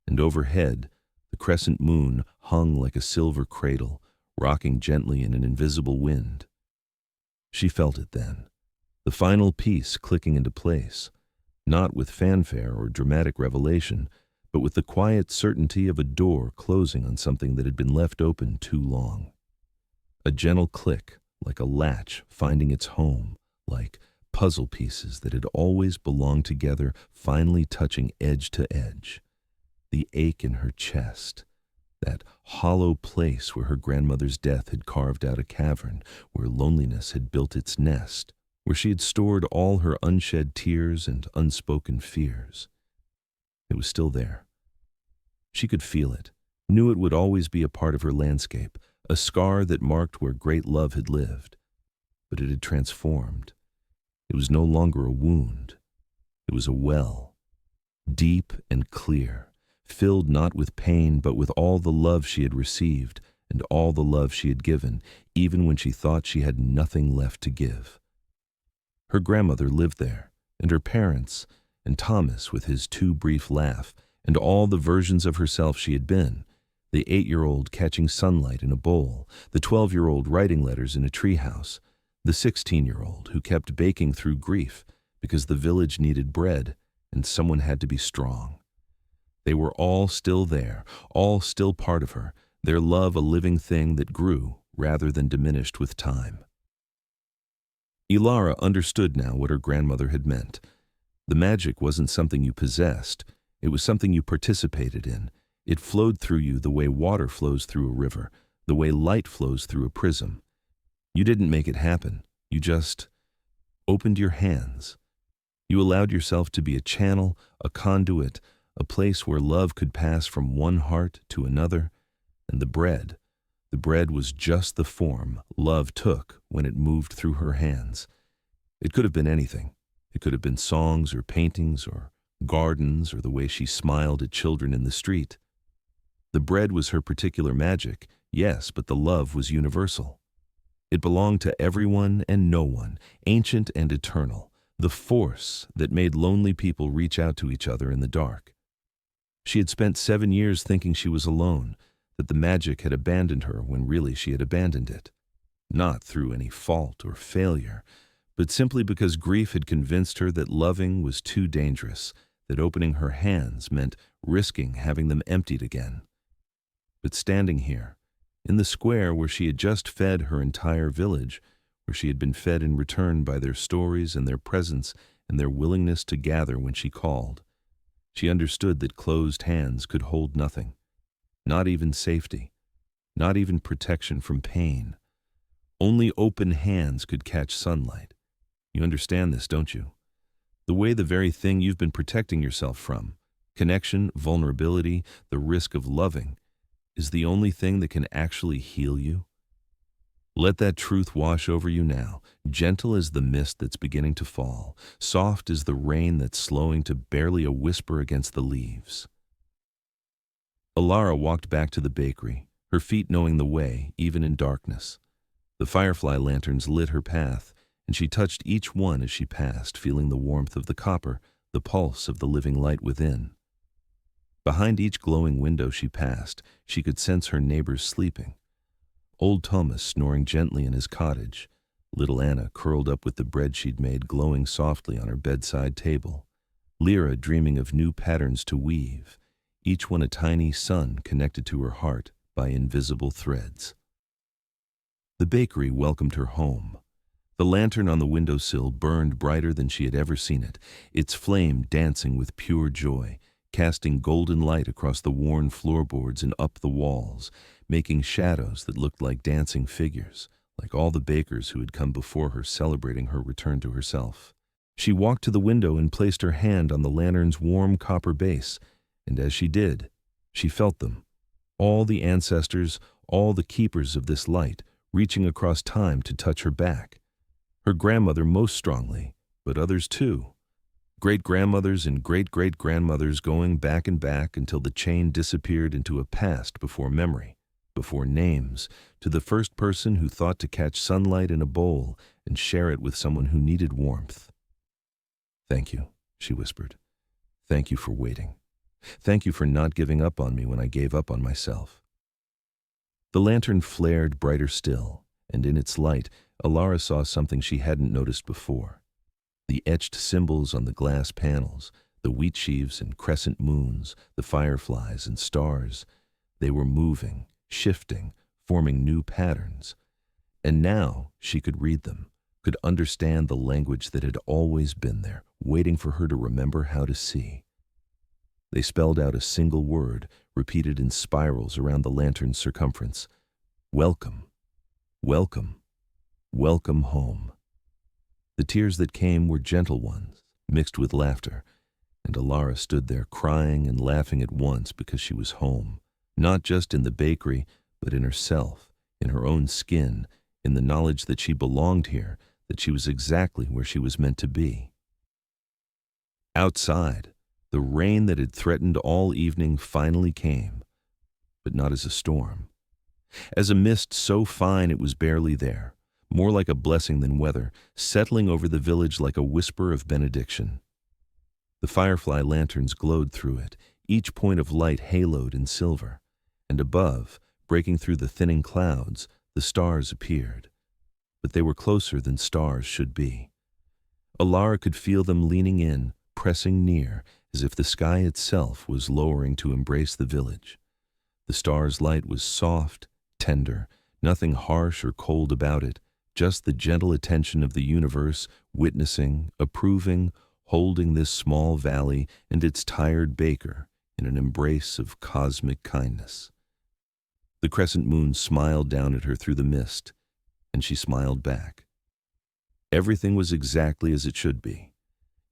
and overhead the crescent moon hung like a silver cradle, rocking gently in an invisible wind. She felt it then, the final piece clicking into place, not with fanfare or dramatic revelation, but with the quiet certainty of a door closing on something that had been left open too long. A gentle click, like a latch finding its home, like puzzle pieces that had always belonged together finally touching edge to edge. The ache in her chest, that hollow place where her grandmother's death had carved out a cavern, where loneliness had built its nest, where she had stored all her unshed tears and unspoken fears. It was still there. She could feel it, knew it would always be a part of her landscape, a scar that marked where great love had lived. But it had transformed. It was no longer a wound. It was a well, deep and clear, filled not with pain but with all the love she had received and all the love she had given, even when she thought she had nothing left to give. Her grandmother lived there, and her parents, and Thomas with his too brief laugh, and all the versions of herself she had been, the 8-year-old catching sunlight in a bowl, the 12-year-old writing letters in a treehouse, the 16-year-old who kept baking through grief because the village needed bread and someone had to be strong. They were all still there, all still part of her, their love a living thing that grew rather than diminished with time. Ilara understood now what her grandmother had meant. The magic wasn't something you possessed, it was something you participated in. It flowed through you the way water flows through a river, the way light flows through a prism. You didn't make it happen, you just opened your hands. You allowed yourself to be a channel, a conduit, a place where love could pass from one heart to another, and the bread was just the form love took when it moved through her hands. It could have been anything. It could have been songs or paintings or gardens or the way she smiled at children in the street. The bread was her particular magic, yes, but the love was universal. It belonged to everyone and no one, ancient and eternal, the force that made lonely people reach out to each other in the dark. She had spent 7 years thinking she was alone, that the magic had abandoned her when really she had abandoned it. Not through any fault or failure, but simply because grief had convinced her that loving was too dangerous, that opening her hands meant risking having them emptied again. But standing here, in the square where she had just fed her entire village, where she had been fed in return by their stories and their presence and their willingness to gather when she called, she understood that closed hands could hold nothing, not even safety, not even protection from pain. Only open hands could catch sunlight. You understand this, don't you? The way the very thing you've been protecting yourself from, connection, vulnerability, the risk of loving, is the only thing that can actually heal you. Let that truth wash over you now, gentle as the mist that's beginning to fall, soft as the rain that's slowing to barely a whisper against the leaves. Alara walked back to the bakery, her feet knowing the way, even in darkness. The firefly lanterns lit her path, and she touched each one as she passed, feeling the warmth of the copper, the pulse of the living light within. Behind each glowing window she passed, she could sense her neighbors sleeping. Old Thomas snoring gently in his cottage, little Anna curled up with the bread she'd made glowing softly on her bedside table, Lyra dreaming of new patterns to weave, each one a tiny sun connected to her heart by invisible threads. The bakery welcomed her home. The lantern on the windowsill burned brighter than she had ever seen it, its flame dancing with pure joy, casting golden light across the worn floorboards and up the walls, making shadows that looked like dancing figures, like all the bakers who had come before her celebrating her return to herself. She walked to the window and placed her hand on the lantern's warm copper base, and as she did, she felt them, all the ancestors, all the keepers of this light, reaching across time to touch her back. Her grandmother most strongly, but others too. Great-grandmothers and great-great-grandmothers going back and back until the chain disappeared into a past before memory, before names, to the first person who thought to catch sunlight in a bowl and share it with someone who needed warmth. "Thank you," she whispered. "Thank you for waiting. Thank you for not giving up on me when I gave up on myself." The lantern flared brighter still, and in its light, Alara saw something she hadn't noticed before. The etched symbols on the glass panels, the wheat sheaves and crescent moons, the fireflies and stars, they were moving, shifting, forming new patterns. And now she could read them, could understand the language that had always been there, waiting for her to remember how to see. They spelled out a single word, repeated in spirals around the lantern's circumference. Welcome, welcome, welcome home. The tears that came were gentle ones, mixed with laughter, and Alara stood there crying and laughing at once because she was home, not just in the bakery, but in herself, in her own skin, in the knowledge that she belonged here, that she was exactly where she was meant to be. Outside, the rain that had threatened all evening finally came, but not as a storm. As a mist so fine it was barely there, more like a blessing than weather, settling over the village like a whisper of benediction. The firefly lanterns glowed through it, each point of light haloed in silver, and above, breaking through the thinning clouds, the stars appeared. But they were closer than stars should be. Alara could feel them leaning in, pressing near, as if the sky itself was lowering to embrace the village. The stars' light was soft, tender, nothing harsh or cold about it, just the gentle attention of the universe, witnessing, approving, holding this small valley and its tired baker in an embrace of cosmic kindness. The crescent moon smiled down at her through the mist, and she smiled back. Everything was exactly as it should be.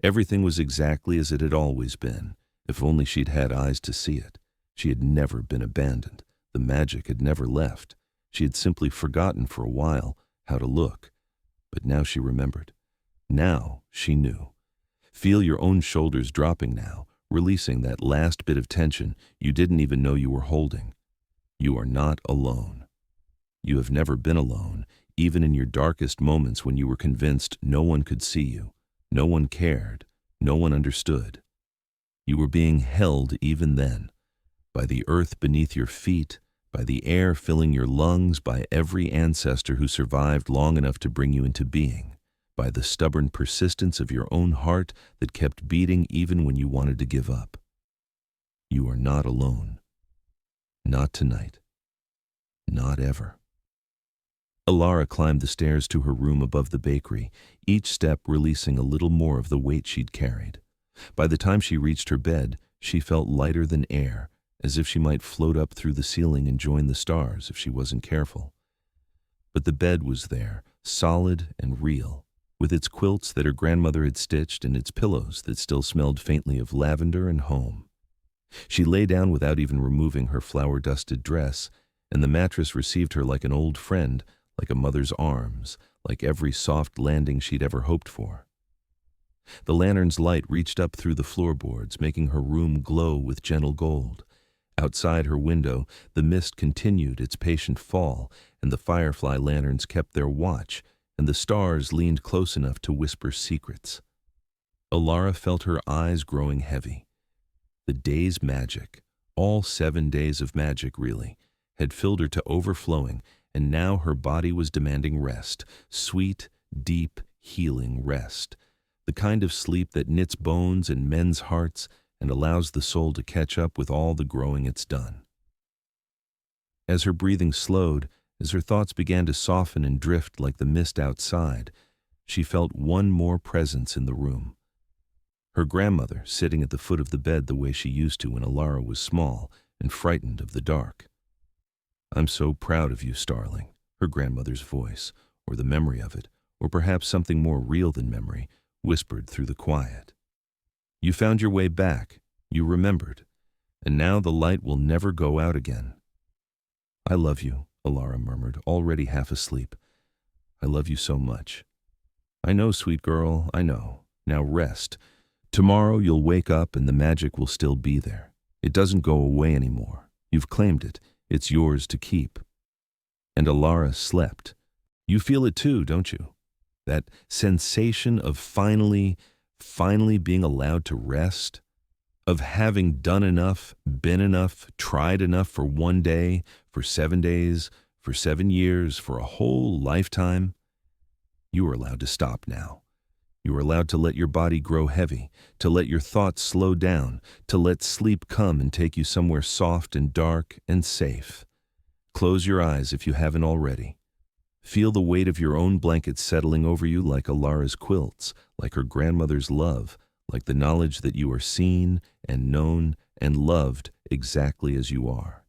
Everything was exactly as it had always been, if only she'd had eyes to see it. She had never been abandoned. The magic had never left. She had simply forgotten for a while how to look. But now she remembered. Now she knew. Feel your own shoulders dropping now, releasing that last bit of tension you didn't even know you were holding. You are not alone. You have never been alone, even in your darkest moments when you were convinced no one could see you, no one cared, no one understood. You were being held even then, by the earth beneath your feet, by the air filling your lungs, by every ancestor who survived long enough to bring you into being, by the stubborn persistence of your own heart that kept beating even when you wanted to give up. You are not alone. Not tonight. Not ever. Alara climbed the stairs to her room above the bakery, each step releasing a little more of the weight she'd carried. By the time she reached her bed, she felt lighter than air, as if she might float up through the ceiling and join the stars if she wasn't careful. But the bed was there, solid and real, with its quilts that her grandmother had stitched and its pillows that still smelled faintly of lavender and home. She lay down without even removing her flour-dusted dress, and the mattress received her like an old friend, like a mother's arms, like every soft landing she'd ever hoped for. The lantern's light reached up through the floorboards, making her room glow with gentle gold. Outside her window, the mist continued its patient fall, and the firefly lanterns kept their watch, and the stars leaned close enough to whisper secrets. Alara felt her eyes growing heavy. The day's magic, all 7 days of magic really, had filled her to overflowing, and now her body was demanding rest, sweet, deep, healing rest, the kind of sleep that knits bones and mends hearts and allows the soul to catch up with all the growing it's done. As her breathing slowed, as her thoughts began to soften and drift like the mist outside, she felt one more presence in the room. Her grandmother sitting at the foot of the bed the way she used to when Alara was small and frightened of the dark. "I'm so proud of you, Starling," her grandmother's voice, or the memory of it, or perhaps something more real than memory, whispered through the quiet. You found your way back, you remembered, and now the light will never go out again. I love you, Alara murmured, already half asleep. I love you so much. I know, sweet girl, I know. Now rest. Tomorrow you'll wake up and the magic will still be there. It doesn't go away anymore. You've claimed it. It's yours to keep. And Alara slept. You feel it too, don't you? That sensation of finally being allowed to rest, of having done enough, been enough, tried enough for one day, for 7 days, for 7 years, for a whole lifetime. You are allowed to stop now. You are allowed to let your body grow heavy, to let your thoughts slow down, to let sleep come and take you somewhere soft and dark and safe. Close your eyes if you haven't already. Feel the weight of your own blanket settling over you like Alara's quilts, like her grandmother's love, like the knowledge that you are seen and known and loved exactly as you are.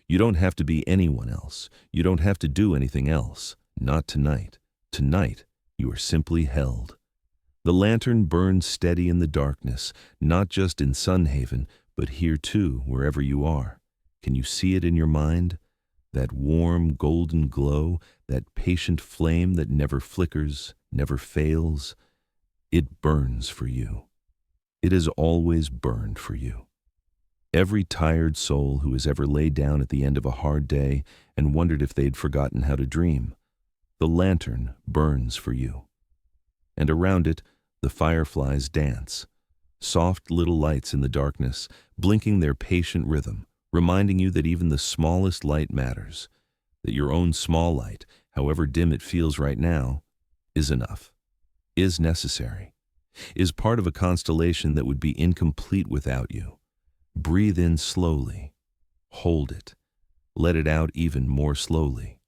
You don't have to be anyone else. You don't have to do anything else. Not tonight. Tonight, you are simply held. The lantern burns steady in the darkness, not just in Sunhaven, but here too, wherever you are. Can you see it in your mind? That warm, golden glow, that patient flame that never flickers, never fails. It burns for you. It has always burned for you. Every tired soul who has ever laid down at the end of a hard day and wondered if they'd forgotten how to dream, the lantern burns for you. And around it, the fireflies dance, soft little lights in the darkness, blinking their patient rhythm, reminding you that even the smallest light matters, that your own small light, however dim it feels right now, is enough, is necessary, is part of a constellation that would be incomplete without you. Breathe in slowly, hold it, let it out even more slowly.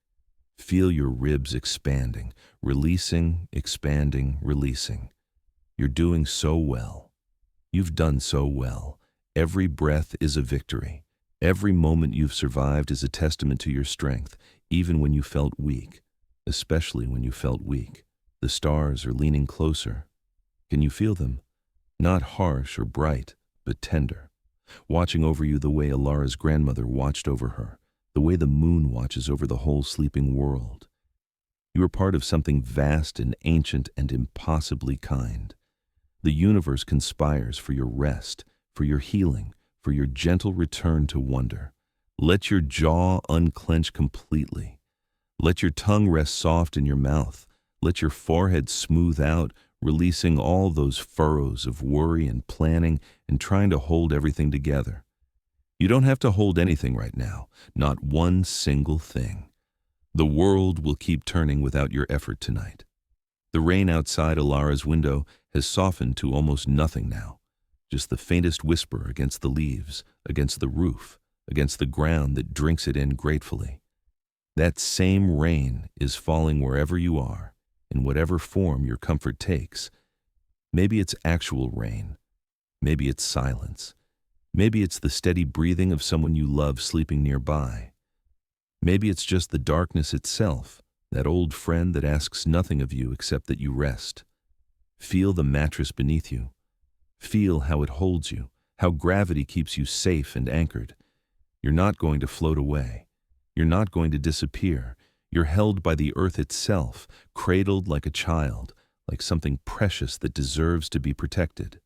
Feel your ribs expanding, releasing, expanding, releasing. You're doing so well. You've done so well. Every breath is a victory. Every moment you've survived is a testament to your strength, even when you felt weak, especially when you felt weak. The stars are leaning closer. Can you feel them? Not harsh or bright, but tender. Watching over you the way Alara's grandmother watched over her, the way the moon watches over the whole sleeping world. You are part of something vast and ancient and impossibly kind. The universe conspires for your rest, for your healing, for your gentle return to wonder. Let your jaw unclench completely. Let your tongue rest soft in your mouth. Let your forehead smooth out, releasing all those furrows of worry and planning and trying to hold everything together. You don't have to hold anything right now, not one single thing. The world will keep turning without your effort tonight. The rain outside Alara's window has softened to almost nothing now. Just the faintest whisper against the leaves, against the roof, against the ground that drinks it in gratefully. That same rain is falling wherever you are, in whatever form your comfort takes. Maybe it's actual rain. Maybe it's silence. Maybe it's the steady breathing of someone you love sleeping nearby. Maybe it's just the darkness itself, that old friend that asks nothing of you except that you rest. Feel the mattress beneath you. Feel how it holds you, how gravity keeps you safe and anchored. You're not going to float away. You're not going to disappear. You're held by the earth itself, cradled like a child, like something precious that deserves to be protected.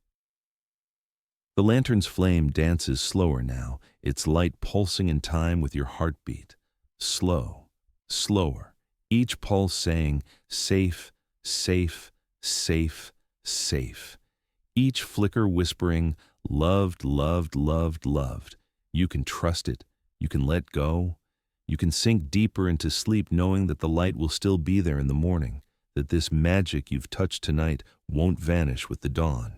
The lantern's flame dances slower now, its light pulsing in time with your heartbeat. Slow, slower, each pulse saying, safe, safe, safe, safe. Each flicker whispering, loved, loved, loved, loved. You can trust it. You can let go. You can sink deeper into sleep knowing that the light will still be there in the morning, that this magic you've touched tonight won't vanish with the dawn.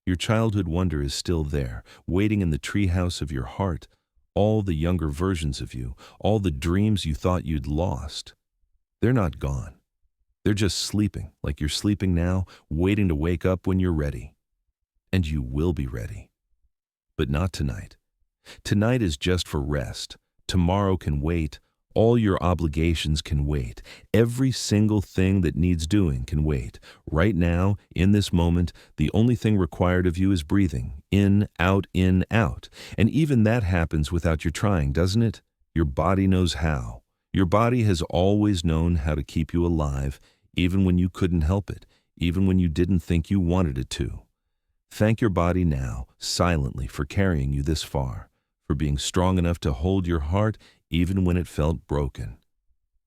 Your childhood wonder is still there, waiting in the treehouse of your heart, all the younger versions of you, all the dreams you thought you'd lost. They're not gone. They're just sleeping, like you're sleeping now, waiting to wake up when you're ready. And you will be ready. But not tonight. Tonight is just for rest. Tomorrow can wait. All your obligations can wait. Every single thing that needs doing can wait. Right now, in this moment, the only thing required of you is breathing. In, out, in, out. And even that happens without your trying, doesn't it? Your body knows how. Your body has always known how to keep you alive, even when you couldn't help it, even when you didn't think you wanted it to. Thank your body now, silently, for carrying you this far, for being strong enough to hold your heart even when it felt broken,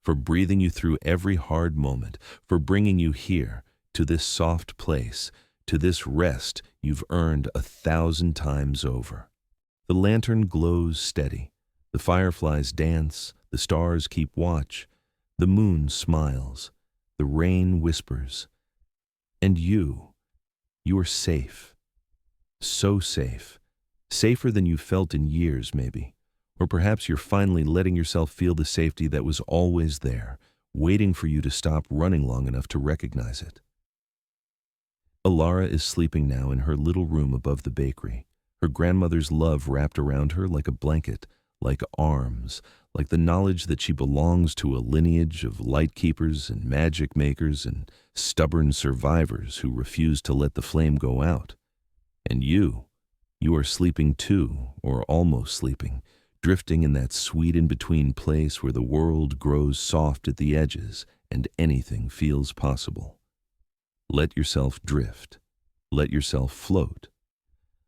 for breathing you through every hard moment, for bringing you here, to this soft place, to this rest you've earned 1,000 times over. The lantern glows steady. The fireflies dance. The stars keep watch. The moon smiles. The rain whispers. And you are safe. So safe. Safer than you felt in years, maybe. Or perhaps you're finally letting yourself feel the safety that was always there, waiting for you to stop running long enough to recognize it. Alara is sleeping now in her little room above the bakery, her grandmother's love wrapped around her like a blanket, like arms, like the knowledge that she belongs to a lineage of light keepers and magic makers and stubborn survivors who refuse to let the flame go out. And you are sleeping too, or almost sleeping, drifting in that sweet in-between place where the world grows soft at the edges and anything feels possible. Let yourself drift. Let yourself float.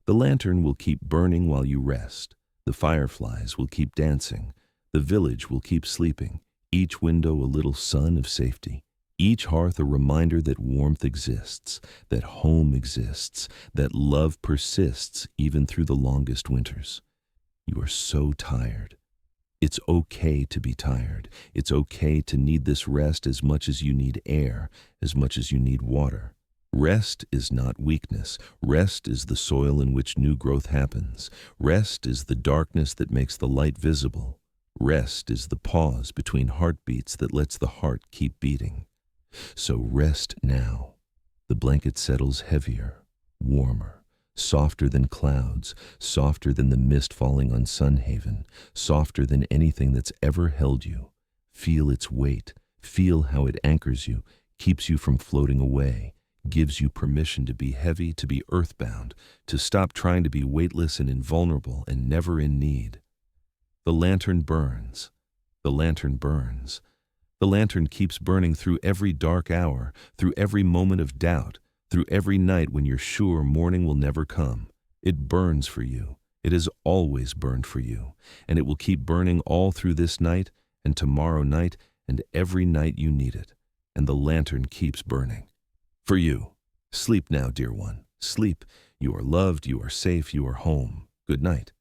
The lantern will keep burning while you rest. The fireflies will keep dancing. The village will keep sleeping. Each window a little sun of safety. Each hearth a reminder that warmth exists, that home exists, that love persists even through the longest winters. You are so tired. It's okay to be tired. It's okay to need this rest as much as you need air, as much as you need water. Rest is not weakness. Rest is the soil in which new growth happens. Rest is the darkness that makes the light visible. Rest is the pause between heartbeats that lets the heart keep beating. So rest now. The blanket settles heavier, warmer. Softer than clouds, softer than the mist falling on Sunhaven, softer than anything that's ever held you. Feel its weight, feel how it anchors you, keeps you from floating away, gives you permission to be heavy, to be earthbound, to stop trying to be weightless and invulnerable and never in need. The lantern burns. The lantern burns. The lantern keeps burning through every dark hour, through every moment of doubt, through every night when you're sure morning will never come. It burns for you. It has always burned for you. And it will keep burning all through this night and tomorrow night and every night you need it. And the lantern keeps burning. For you. Sleep now, dear one. Sleep. You are loved. You are safe. You are home. Good night.